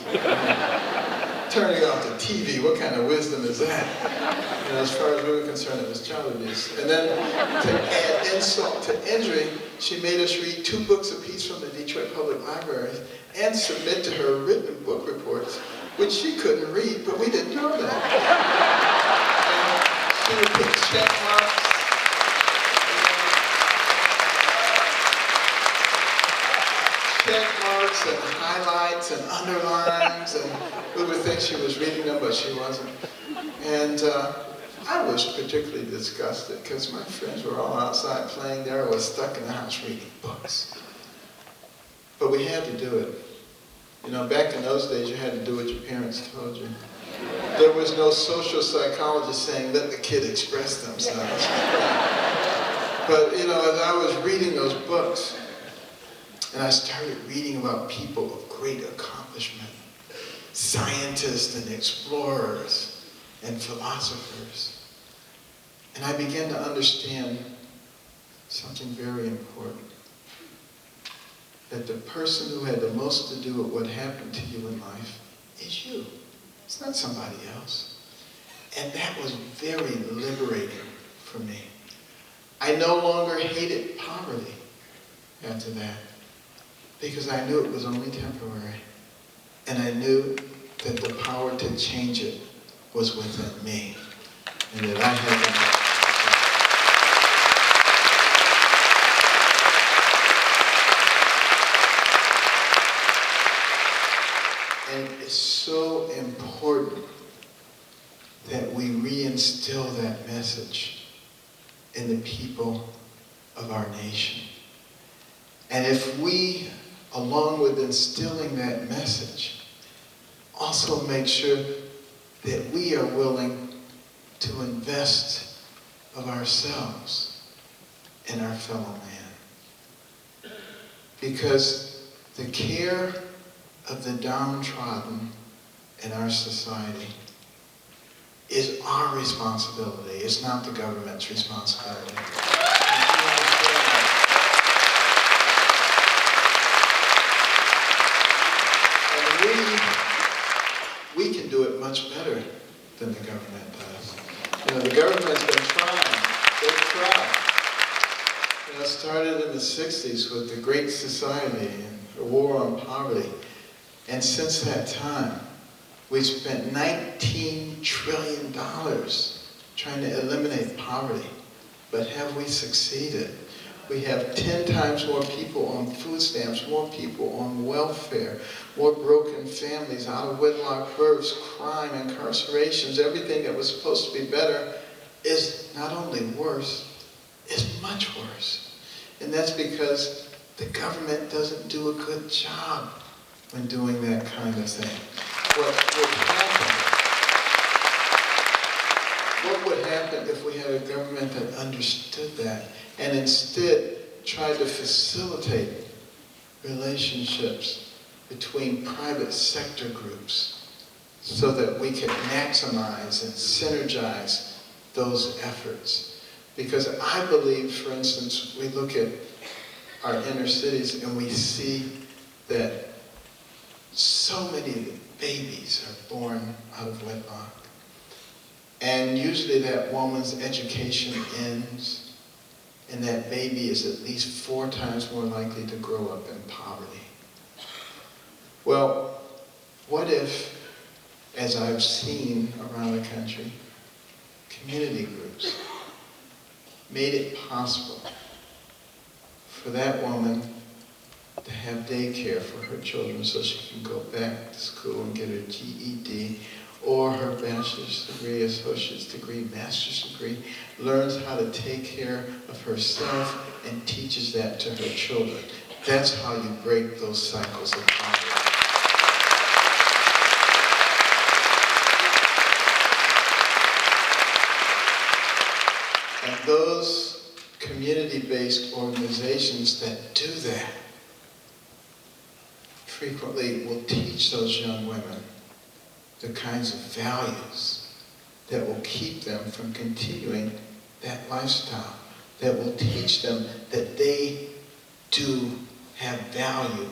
Turning off the TV, what kind of wisdom is that? You know, as far as we were concerned, it was child abuse. And then to add insult to injury, she made us read 2 books apiece from the Detroit Public Library and submit to her written book reports, which she couldn't read, but we didn't know that. And she would put check marks. Check marks and highlights and underlines, and we would think she was reading them, but she wasn't. And I was particularly disgusted because my friends were all outside playing there. I was stuck in the house reading books. But we had to do it. You know, back in those days, you had to do what your parents told you. There was no social psychologist saying, let the kid express themselves. But, you know, as I was reading those books, and I started reading about people of great accomplishment, scientists and explorers and philosophers. And I began to understand something very important. That the person who had the most to do with what happened to you in life is you. It's not somebody else. And that was very liberating for me. I no longer hated poverty after that, because I knew it was only temporary. And I knew that the power to change it was within me, and that I had to. And it's so we reinstill that message in the people of our nation. And if we, along with instilling that message, also make sure that we are willing to invest of ourselves in our fellow man. Because the care of the downtrodden in our society is our responsibility. It's not the government's responsibility. And we can do it much better than the government does. You know, the government's been trying. They've tried. You know, it started in the 60s with the Great Society and the War on Poverty. And since that time, we've spent $19 trillion trying to eliminate poverty. But have we succeeded? We have 10 times more people on food stamps, more people on welfare, more broken families, out of wedlock births, crime, incarcerations. Everything that was supposed to be better is not only worse, it's much worse. And that's because the government doesn't do a good job when doing that kind of thing. What would happen if we had a government that understood that and instead tried to facilitate relationships between private sector groups so that we could maximize and synergize those efforts? Because I believe, for instance, we look at our inner cities and we see that so many babies are born out of wedlock. And usually that woman's education ends, and that baby is at least 4 times more likely to grow up in poverty. Well, what if, as I've seen around the country, community groups made it possible for that woman to have daycare for her children so she can go back to school and get her GED or her bachelor's degree, associate's degree, master's degree, learns how to take care of herself and teaches that to her children. That's how you break those cycles of poverty. And those community-based organizations that do that frequently will teach those young women the kinds of values that will keep them from continuing that lifestyle, that will teach them that they do have value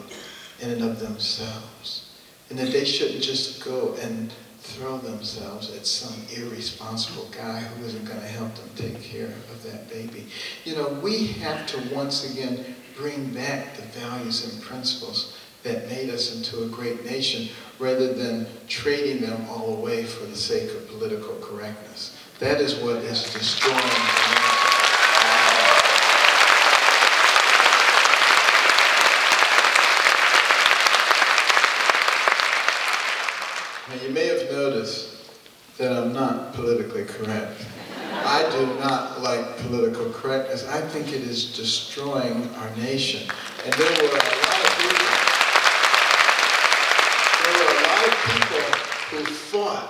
in and of themselves, and that they shouldn't just go and throw themselves at some irresponsible guy who isn't going to help them take care of that baby. You know, we have to once again bring back the values and principles that made us into a great nation, rather than trading them all away for the sake of political correctness. That is what is destroying America. Now, you may have noticed that I'm not politically correct. I do not like political correctness. I think it is destroying our nation. And there were a lot of people who fought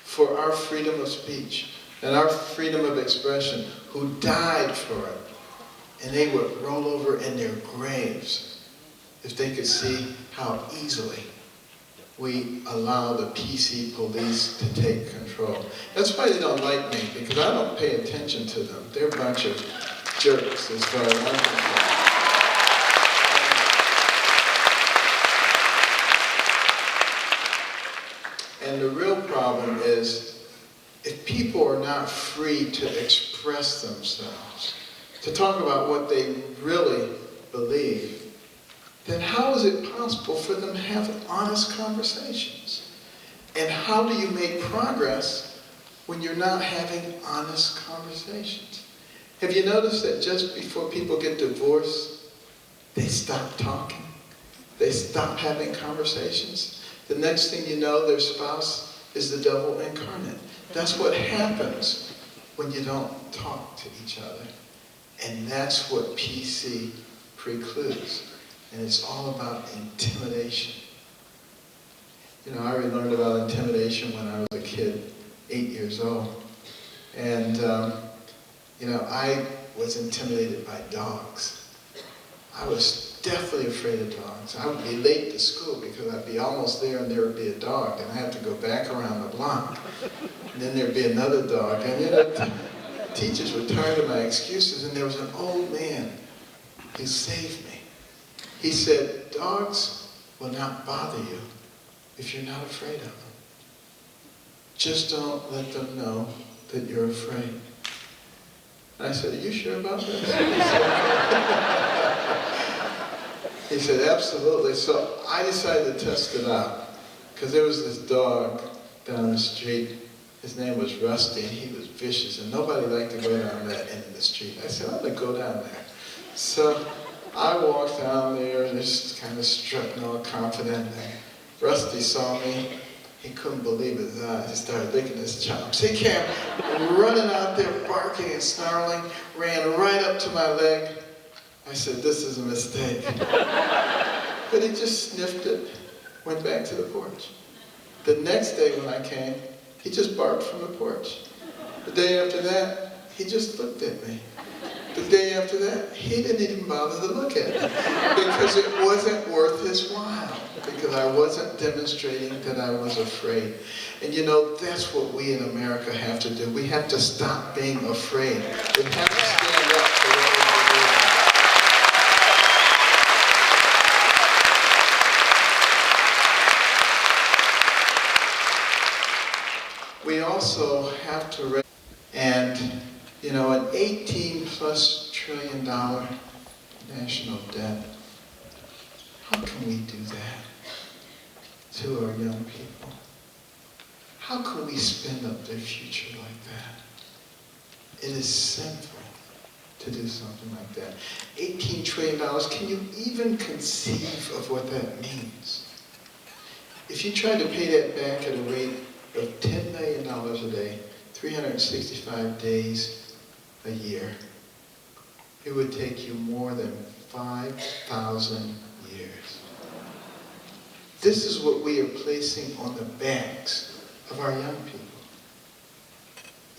for our freedom of speech and our freedom of expression, who died for it. And they would roll over in their graves if they could see how easily we allow the PC police to take control. That's why they don't like me, because I don't pay attention to them. They're a bunch of jerks as far as I'm concerned. And the real problem is, if people are not free to express themselves, to talk about what they really believe, then how is it possible for them to have honest conversations? And how do you make progress when you're not having honest conversations? Have you noticed that just before people get divorced, they stop talking? They stop having conversations? The next thing you know, their spouse is the devil incarnate. That's what happens when you don't talk to each other. And that's what PC precludes. And it's all about intimidation. You know, I learned about intimidation when I was a kid, 8 years old. And, you know, I was intimidated by dogs. I was definitely afraid of dogs. I would be late to school because I'd be almost there and there would be a dog, and I had to go back around the block. And then there'd be another dog, and you know, teachers would turn to my excuses, and there was an old man who saved me. He said, dogs will not bother you if you're not afraid of them. Just don't let them know that you're afraid. And I said, are you sure about this? He said, absolutely. So I decided to test it out, because there was this dog down the street. His name was Rusty, and he was vicious, and nobody liked to go down that end of the street. I said, I'm going to go down there. So I walked down there, and just kind of strutting all confident. And Rusty saw me. He couldn't believe his eyes. He started licking his chops. He came running out there, barking and snarling, ran right up to my leg. I said, this is a mistake. But he just sniffed it, went back to the porch. The next day when I came, he just barked from the porch. The day after that, he just looked at me. The day after that, he didn't even bother to look at me because it wasn't worth his while, because I wasn't demonstrating that I was afraid. And you know, that's what we in America have to do. We have to stop being afraid. We have to stand up for what we believe. We also have to, and you know, an $18+ trillion national debt. How can we do that to our young people? How can we spend up their future like that? It is sinful to do something like that. $18 trillion, can you even conceive of what that means? If you tried to pay that back at a rate of $10 million a day, 365 days a year, it would take you more than 5,000 years. This is what we are placing on the backs of our young people.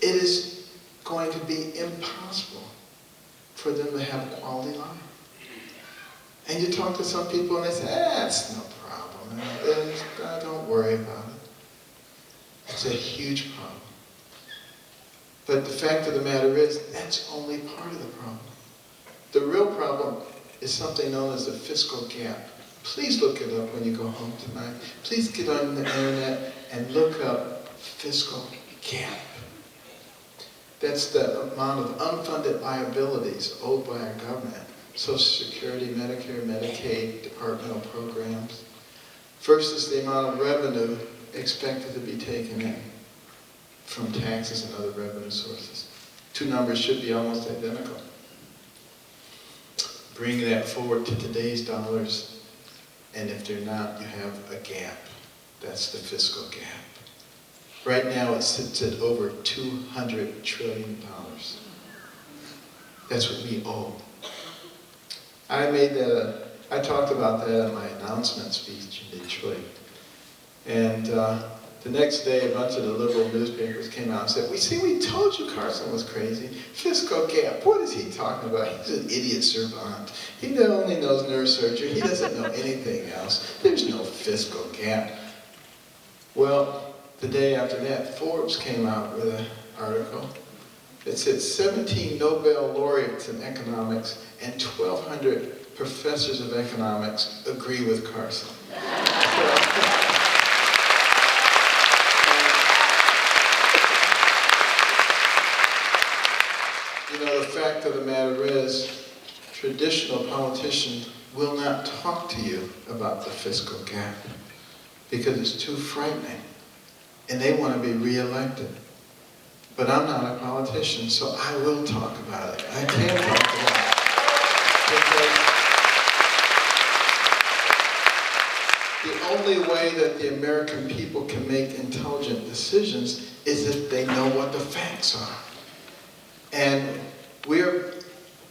It is going to be impossible for them to have a quality life. And you talk to some people and they say, it's no problem. Don't worry about it. It's a huge problem. But the fact of the matter is, that's only part of the problem. The real problem is something known as the fiscal gap. Please look it up when you go home tonight. Please get on the internet and look up fiscal gap. That's the amount of unfunded liabilities owed by our government. Social Security, Medicare, Medicaid, departmental programs, versus the amount of revenue expected to be taken in from taxes and other revenue sources. Two numbers should be almost identical. Bring that forward to today's dollars, and if they're not, you have a gap. That's the fiscal gap. Right now it sits at over $200 trillion. That's what we owe. I talked about that in my announcement speech in Detroit. And the next day, a bunch of the liberal newspapers came out and said, we told you Carson was crazy. Fiscal gap, what is he talking about? He's an idiot savant. He only knows neurosurgery. He doesn't know anything else. There's no fiscal gap. Well, the day after that, Forbes came out with an article that said 17 Nobel laureates in economics and 1,200 professors of economics agree with Carson. You know, the fact of the matter is, traditional politicians will not talk to you about the fiscal gap because it's too frightening, and they want to be re-elected. But I'm not a politician, so I will talk about it. I can talk about it. Because the only way that the American people can make intelligent decisions is if they know what the facts are. And we're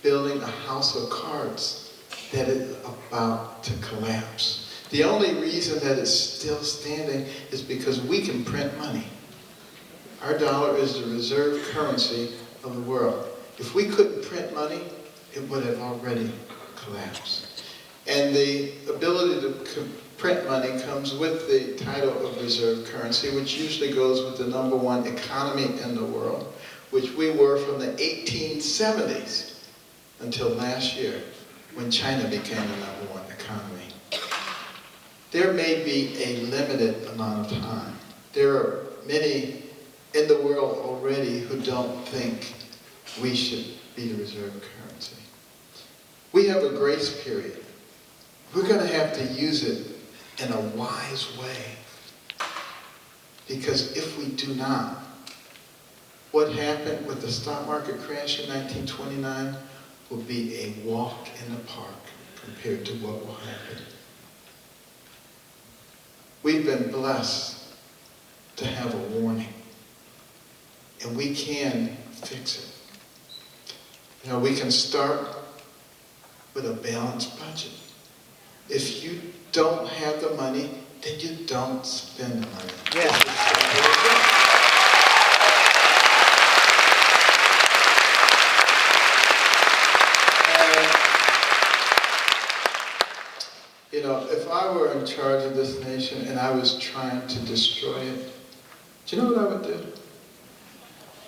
building a house of cards that is about to collapse. The only reason that it's still standing is because we can print money. Our dollar is the reserve currency of the world. If we couldn't print money, it would have already collapsed. And the ability to print money comes with the title of reserve currency, which usually goes with the #1 economy in the world, which we were from the 1870s until last year, when China became the #1 economy. There may be a limited amount of time. There are many in the world already who don't think we should be the reserve currency. We have a grace period. We're going to have to use it in a wise way. Because if we do not, what happened with the stock market crash in 1929 will be a walk in the park compared to what will happen. We've been blessed to have a warning, and we can fix it. You know, we can start with a balanced budget. If you don't have the money, then you don't spend the money. Yeah. You know, if I were in charge of this nation and I was trying to destroy it, do you know what I would do?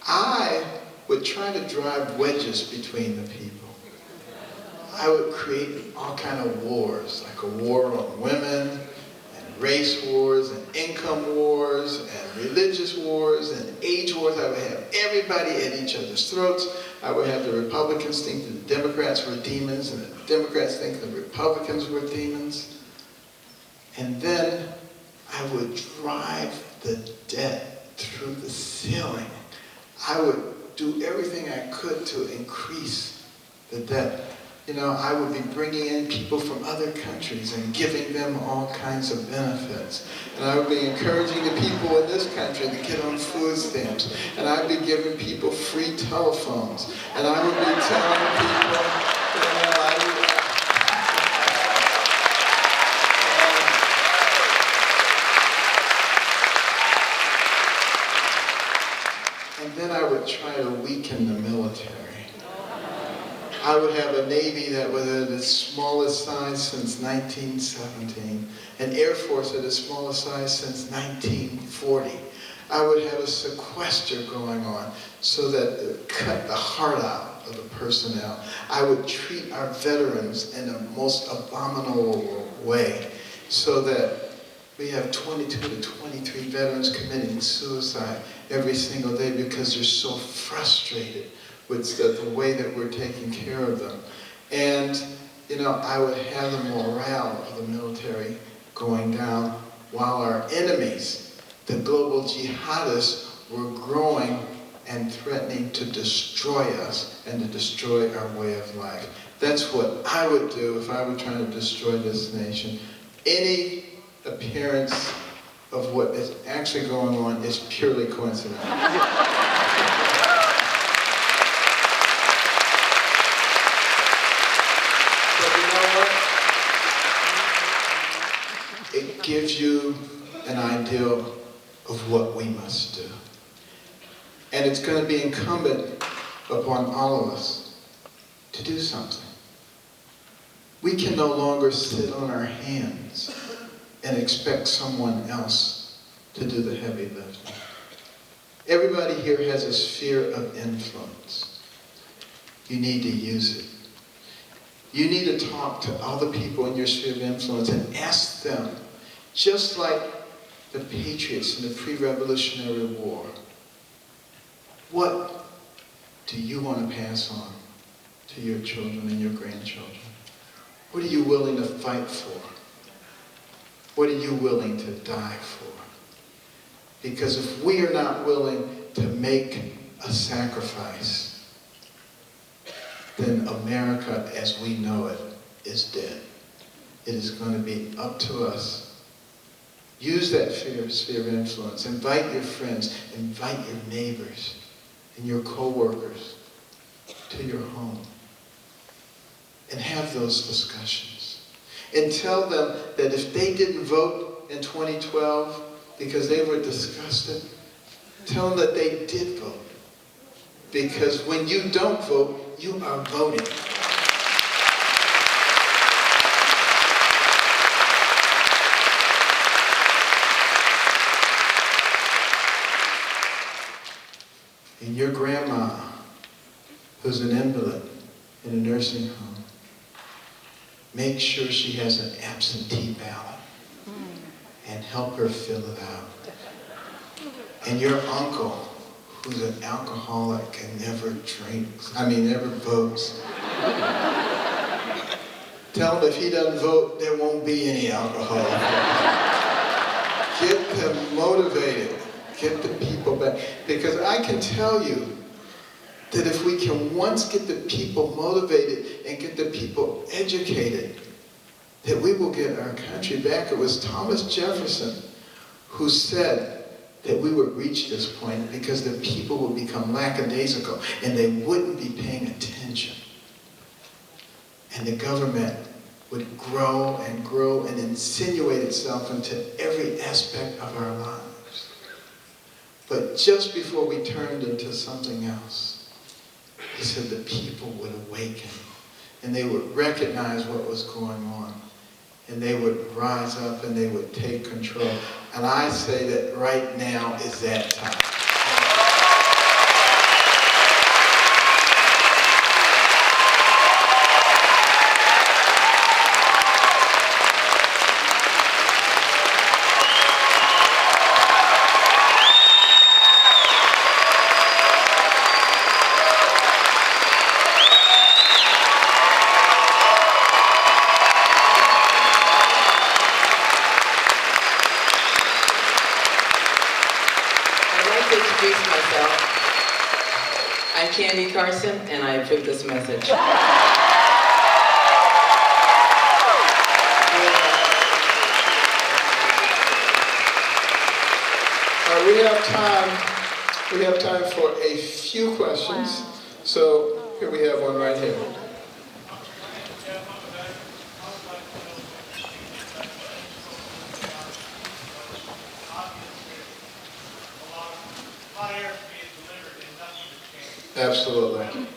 I would try to drive wedges between the people. I would create all kind of wars, like a war on women, and race wars, and income wars, and religious wars, and age wars. I would have everybody at each other's throats. I would have the Republicans think that the Democrats were demons, and the Democrats think the Republicans were demons. And then I would drive the debt through the ceiling. I would do everything I could to increase the debt. You know, I would be bringing in people from other countries and giving them all kinds of benefits. And I would be encouraging the people in this country to get on food stamps. And I'd be giving people free telephones. And I would be telling people, you know, and then I would try to weaken the military. I would have a Navy that was at its smallest size since 1917, an Air Force at its smallest size since 1940. I would have a sequester going on so that it would cut the heart out of the personnel. I would treat our veterans in the most abominable way so that we have 22 to 23 veterans committing suicide every single day because they're so frustrated with the way that we're taking care of them. And, you know, I would have the morale of the military going down while our enemies, the global jihadists, were growing and threatening to destroy us and to destroy our way of life. That's what I would do if I were trying to destroy this nation. Any appearance of what is actually going on is purely coincidental. It gives you an idea of what we must do. And it's going to be incumbent upon all of us to do something. We can no longer sit on our hands and expect someone else to do the heavy lifting. Everybody here has a sphere of influence. You need to use it. You need to talk to other people in your sphere of influence and ask them, just like the patriots in the pre-revolutionary war, what do you want to pass on to your children and your grandchildren? What are you willing to fight for? What are you willing to die for? Because if we are not willing to make a sacrifice, then America as we know it is dead. It is going to be up to us Use that sphere of influence. Invite your friends, invite your neighbors and your co-workers to your home. And have those discussions. And tell them that if they didn't vote in 2012 because they were disgusted, tell them that they did vote. Because when you don't vote, you are voting. And your grandma, who's an invalid in a nursing home, make sure she has an absentee ballot and help her fill it out. And your uncle, who's an alcoholic and never votes, tell him if he doesn't vote, there won't be any alcohol. Get them motivated. Get the people back. Because I can tell you that if we can once get the people motivated and get the people educated, that we will get our country back. It was Thomas Jefferson who said that we would reach this point because the people would become lackadaisical and they wouldn't be paying attention. And the government would grow and insinuate itself into every aspect of our lives. But just before we turned into something else, he said the people would awaken and they would recognize what was going on and they would rise up and they would take control. And I say that right now is that time. Carson, and I approve this message. We have time for a few questions. So here we have one right here. Absolutely.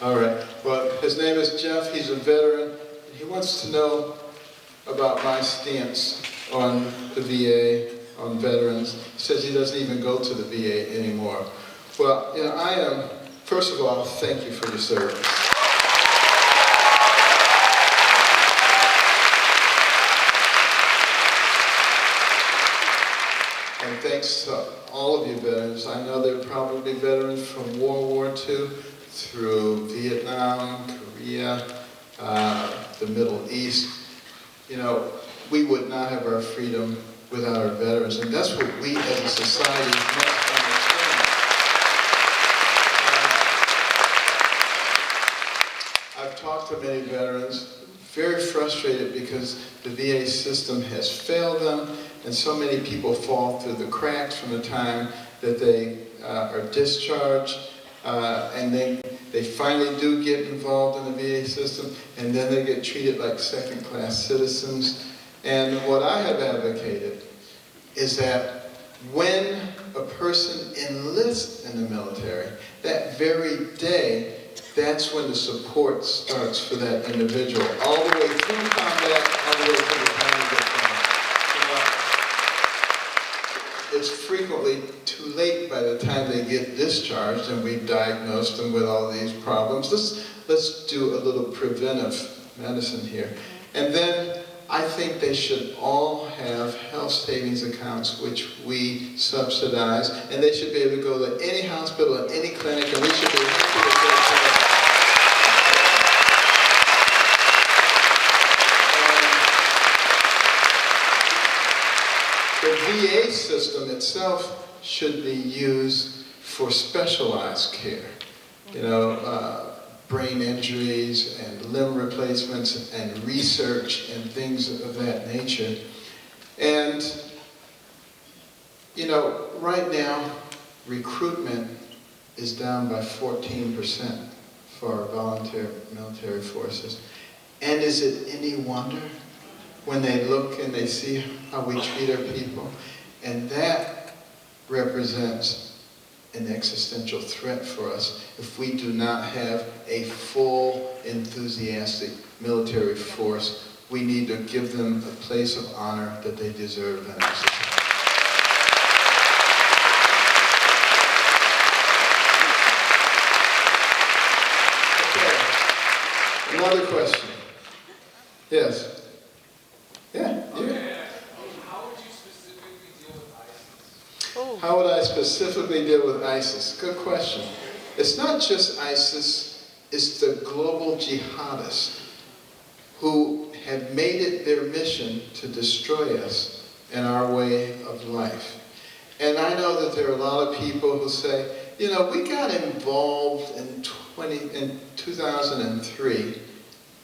All right. Well, his name is Jeff. He's a veteran. He wants to know about my stance on the VA, on veterans. He says he doesn't even go to the VA anymore. Well, you know, first of all, thank you for your service. And thanks to all of you veterans. I know there are probably veterans from World War II through Vietnam, Korea, the Middle East. You know, we would not have our freedom without our veterans. And that's what we as a society must understand. I've talked to many veterans, very frustrated because the VA system has failed them. And so many people fall through the cracks from the time that they are discharged, and then they finally do get involved in the VA system, and then they get treated like second-class citizens. And what I have advocated is that when a person enlists in the military, that very day, that's when the support starts for that individual, all the way through combat, all the way to the time they get home. It's frequently too late by the time they get discharged and we've diagnosed them with all these problems. Let's do a little preventive medicine here. And then I think they should all have health savings accounts which we subsidize, and they should be able to go to any hospital and any clinic, and we should be able to The VA system itself should be used for specialized care. You know, brain injuries and limb replacements and research and things of that nature. And, you know, right now, recruitment is down by 14% for our volunteer military forces. And is it any wonder when they look and they see how we treat our people? And that represents an existential threat for us if we do not have a full, enthusiastic military force. We need to give them a place of honor that they deserve in our society. Okay. Another question. Yes. Yeah. How would I specifically deal with ISIS? Good question. It's not just ISIS, it's the global jihadists who have made it their mission to destroy us and our way of life. And I know that there are a lot of people who say, you know, we got involved in 2003,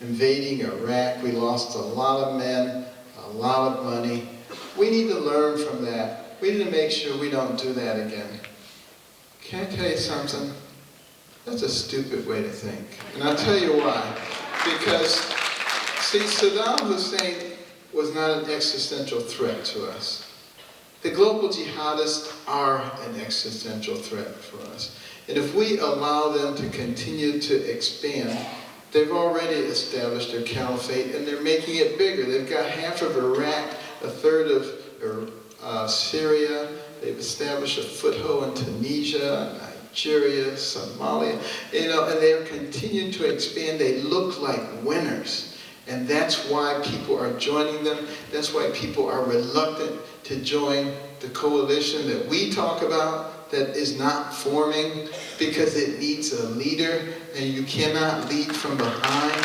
invading Iraq. We lost a lot of men, a lot of money. We need to learn from that. We need to make sure we don't do that again. Can I tell you something? That's a stupid way to think. And I'll tell you why. Because, see, Saddam Hussein was not an existential threat to us. The global jihadists are an existential threat for us. And if we allow them to continue to expand, they've already established their caliphate and they're making it bigger. They've got half of Iraq, a third of Syria. They've established a foothold in Tunisia, Nigeria, Somalia, you know, and they're continuing to expand. They look like winners. And that's why people are joining them. That's why people are reluctant to join the coalition that we talk about that is not forming, because it needs a leader, and you cannot lead from behind.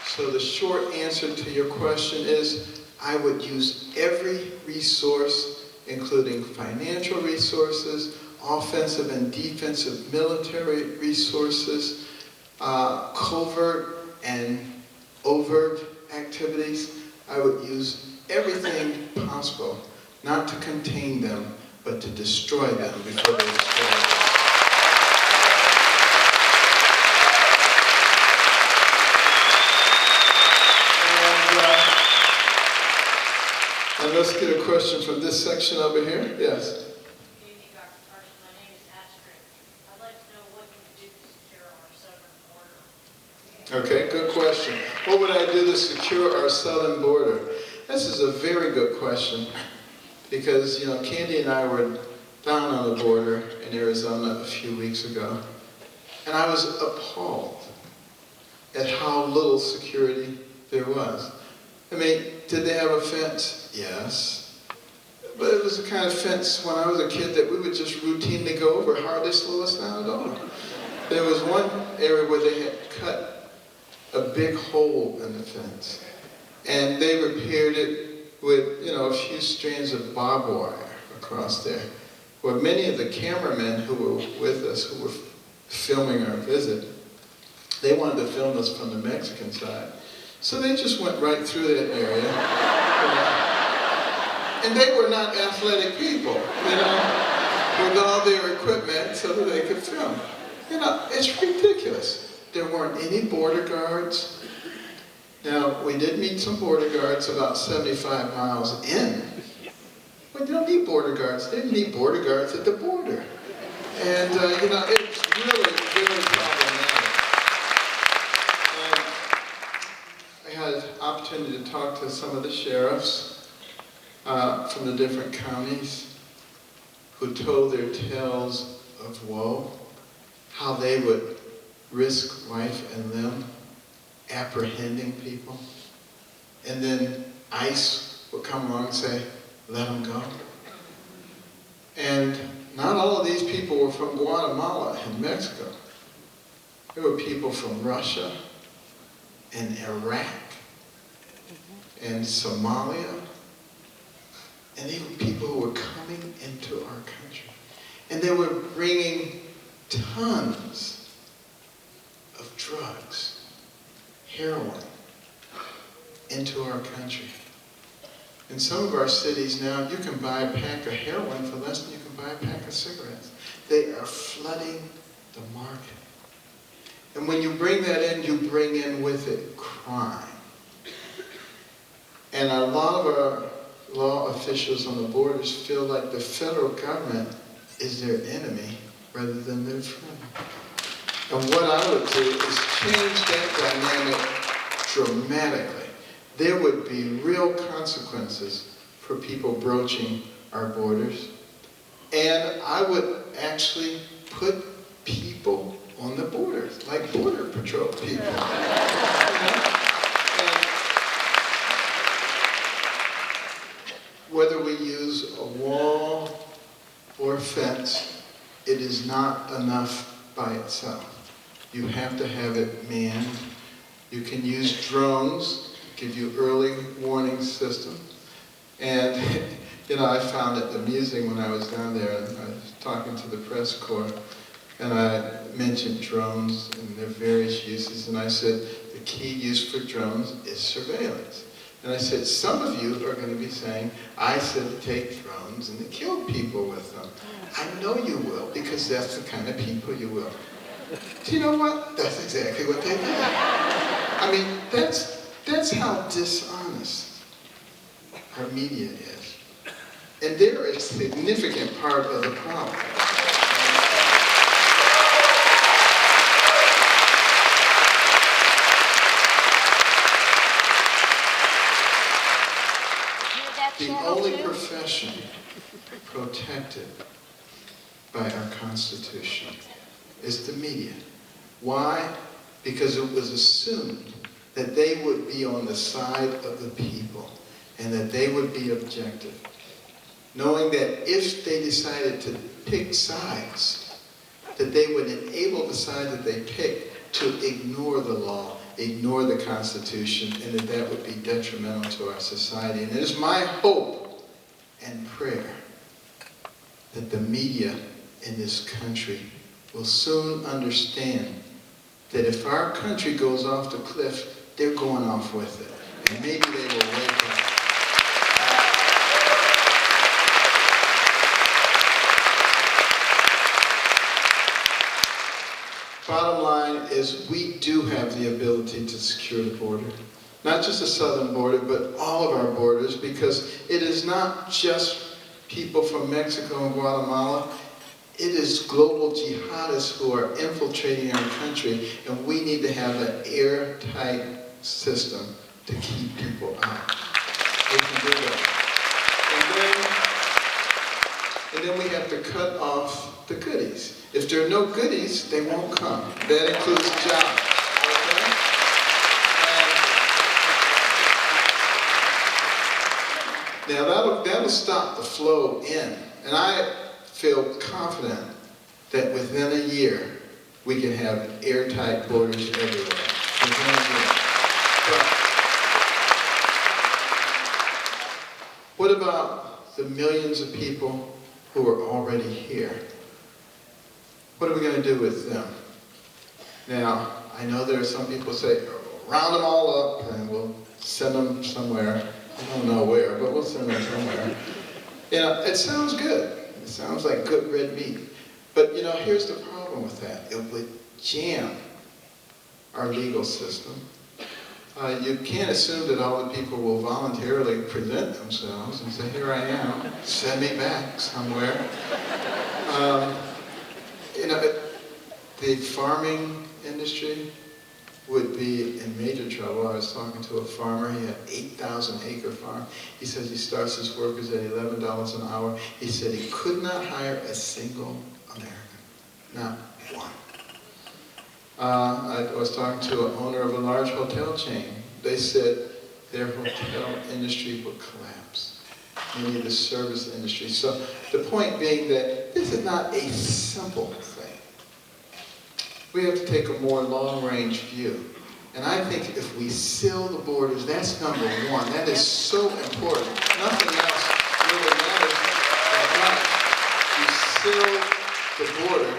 So the short answer to your question is, I would use every resource, including financial resources, offensive and defensive military resources, covert and overt activities. I would use everything possible, not to contain them, but to destroy them before they destroy us. And let's get a question from this section over here. Yes. Okay, good question. What would I do to secure our southern border? This is a very good question, because, you know, Candy and I were down on the border in Arizona a few weeks ago, and I was appalled at how little security there was. I mean, did they have a fence? Yes. But it was the kind of fence when I was a kid that we would just routinely go over, hardly slow us down at all. There was one area where they had cut a big hole in the fence, and they repaired it with, you know, a few strands of barbed wire across there. Well, many of the cameramen who were with us, who were filming our visit, they wanted to film us from the Mexican side. So they just went right through that area. You know? And they were not athletic people, you know, with all their equipment so that they could film. You know, it's ridiculous. There weren't any border guards. Now, we did meet some border guards about 75 miles in. But you don't need border guards. They didn't need border guards at the border. And, you know, it's really, really problematic. I had an opportunity to talk to some of the sheriffs from the different counties who told their tales of woe, how they would risk life and limb apprehending people. And then ICE would come along and say, let them go. And not all of these people were from Guatemala and Mexico. There were people from Russia and Iraq and Somalia. And they were people who were coming into our country. And they were bringing tons of drugs, heroin, into our country. In some of our cities now, you can buy a pack of heroin for less than you can buy a pack of cigarettes. They are flooding the market. And when you bring that in, you bring in with it crime. And a lot of our law officials on the borders feel like the federal government is their enemy rather than their friend. And what I would do is change that dynamic dramatically. There would be real consequences for people broaching our borders. And I would actually put people on the borders, like Border Patrol people. Whether we use a wall or a fence, it is not enough by itself. You have to have it manned. You can use drones, give you early warning system. And, you know, I found it amusing when I was down there and I was talking to the press corps and I mentioned drones and their various uses and I said, the key use for drones is surveillance. And I said, some of you are going to be saying, I said to take drones and to kill people with them. I know you will, because that's the kind of people you will. Do you know what? That's exactly what they do. I mean, that's how dishonest our media is. And they're a significant part of the problem. The only profession protected by our Constitution is the media. Why? Because it was assumed that they would be on the side of the people and that they would be objective. Knowing that if they decided to pick sides, that they would enable the side that they picked to ignore the law, ignore the Constitution, and that that would be detrimental to our society. And it is my hope and prayer that the media in this country will soon understand that if our country goes off the cliff, they're going off with it. And maybe they will wake up. Bottom line is we do have the ability to secure the border. Not just the southern border, but all of our borders, because it is not just people from Mexico and Guatemala. It is global jihadists who are infiltrating our country, and we need to have an airtight system to keep people out. We can do that. And then we have to cut off the goodies. If there are no goodies, they won't come. That includes jobs. Okay? Now that'll stop the flow in. And I feel confident that within a year, we can have airtight borders everywhere. Within a year. But what about the millions of people who are already here? What are we going to do with them? Now, I know there are some people who say, round them all up and we'll send them somewhere. I don't know where, but we'll send them somewhere. You know, it sounds good. It sounds like good red meat. But, you know, here's the problem with that. It would jam our legal system. You can't assume that all the people will voluntarily present themselves and say, here I am, send me back somewhere. You know, the farming industry would be in major trouble. I was talking to a farmer. He had 8,000-acre farm. He says he starts his workers at $11 an hour. He said he could not hire a single American, not one. I was talking to an owner of a large hotel chain. They said their hotel industry would collapse. Maybe the service industry. So the point being that this is not a simple thing. We have to take a more long-range view. And I think if we seal the borders, that's number one. That is so important. Nothing else really matters. You seal the border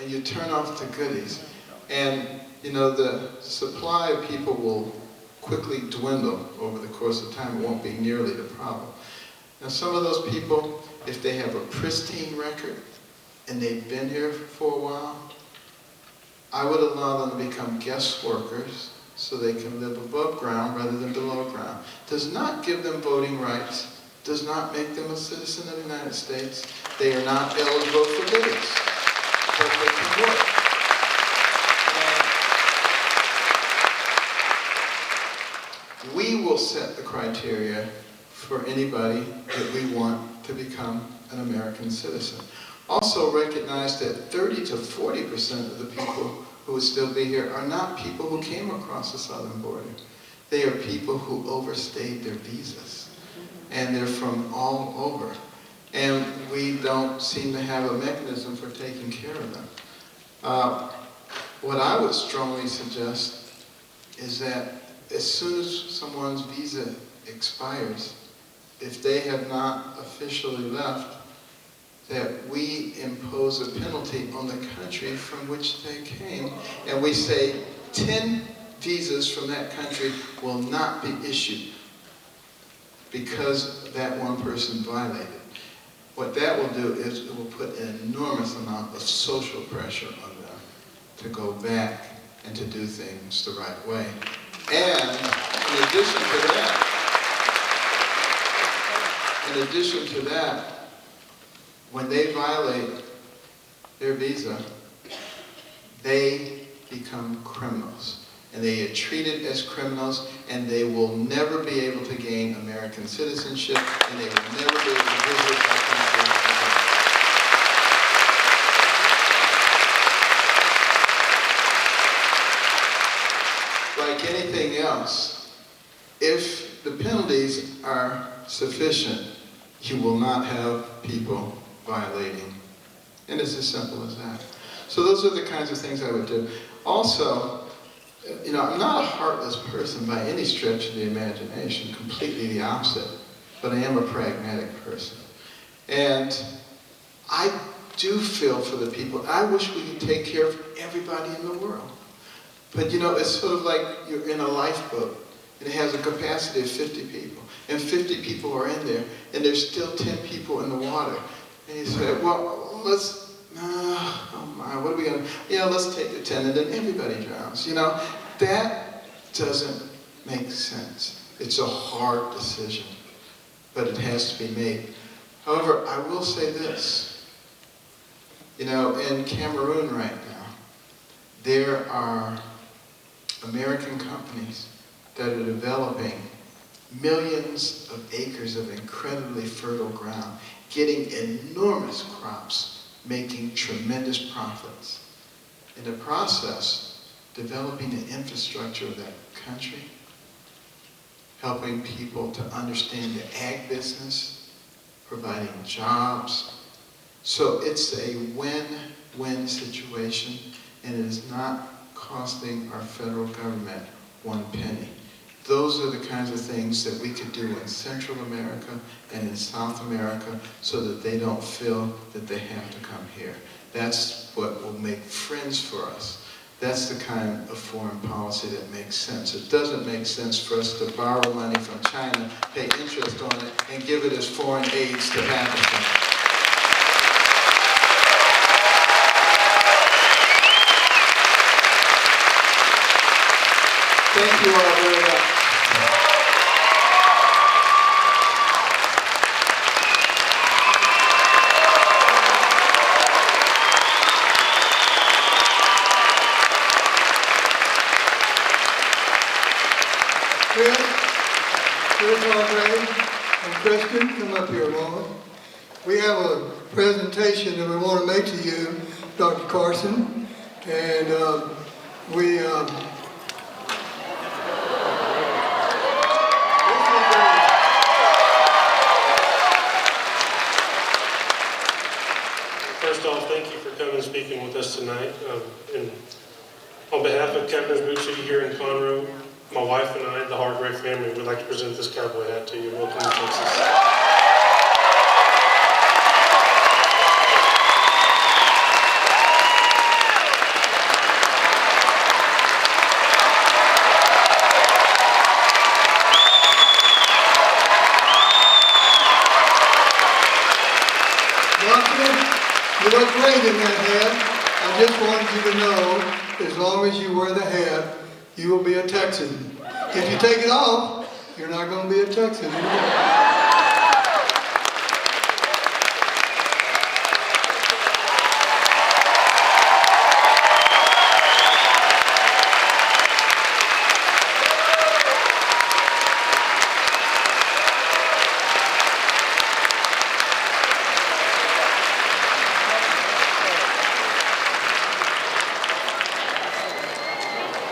and you turn off the goodies. And, you know, the supply of people will quickly dwindle over the course of time. It won't be nearly the problem. Now, some of those people, if they have a pristine record and they've been here for a while, I would allow them to become guest workers so they can live above ground rather than below ground. Does not give them voting rights, does not make them a citizen of the United States. They are not eligible for this, but they can work. And we will set the criteria for anybody that we want to become an American citizen. Also recognize that 30 to 40% of the people who would still be here are not people who came across the southern border. They are people who overstayed their visas. And they're from all over. And we don't seem to have a mechanism for taking care of them. What I would strongly suggest is that as soon as someone's visa expires, if they have not officially left, that we impose a penalty on the country from which they came, and we say 10 visas from that country will not be issued because that one person violated. What that will do is it will put an enormous amount of social pressure on them to go back and to do things the right way. And in addition to that, when they violate their visa, they become criminals. And they are treated as criminals, and they will never be able to gain American citizenship, and they will never be able to visit our country again. Like anything else, if the penalties are sufficient, you will not have people violating. And it's as simple as that. So those are the kinds of things I would do. Also, you know, I'm not a heartless person by any stretch of the imagination, completely the opposite, but I am a pragmatic person. And I do feel for the people. I wish we could take care of everybody in the world. But you know, it's sort of like you're in a lifeboat, and it has a capacity of 50 people, and 50 people are in there, and there's still 10 people in the water. And you say, well, let's, oh my, what are we going to, yeah, let's take the 10, and then everybody drowns. You know, that doesn't make sense. It's a hard decision, but it has to be made. However, I will say this. You know, in Cameroon right now, there are American companies that are developing millions of acres of incredibly fertile ground, getting enormous crops, making tremendous profits. In the process, developing the infrastructure of that country, helping people to understand the ag business, providing jobs. So it's a win-win situation, and it is not costing our federal government one penny. Those are the kinds of things that we could do in Central America and in South America so that they don't feel that they have to come here. That's what will make friends for us. That's the kind of foreign policy that makes sense. It doesn't make sense for us to borrow money from China, pay interest on it, and give it as foreign aids to Pakistan. Thank you all very much. Chris Andre and Kristen, come up here a moment. We have a presentation that we want to make to you, Dr. Carson, and First off, thank you for coming and speaking with us tonight. And on behalf of Captain's Boot City here in Conroe, my wife and I, the Hargrave family, would like to present this cowboy hat to you. Welcome to Texas. You look great in that hat. I just wanted you to know, as long as you wear the hat, you will be a Texan. If you take it off, you're not going to be a Texan anymore.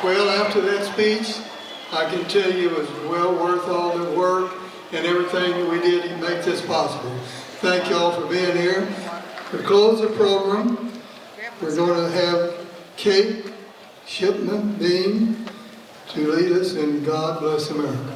Well, after that speech, I can tell you it was well worth all the work and everything that we did to make this possible. Thank you all for being here. To close the program, we're going to have Kate Shipman Dean to lead us in God Bless America.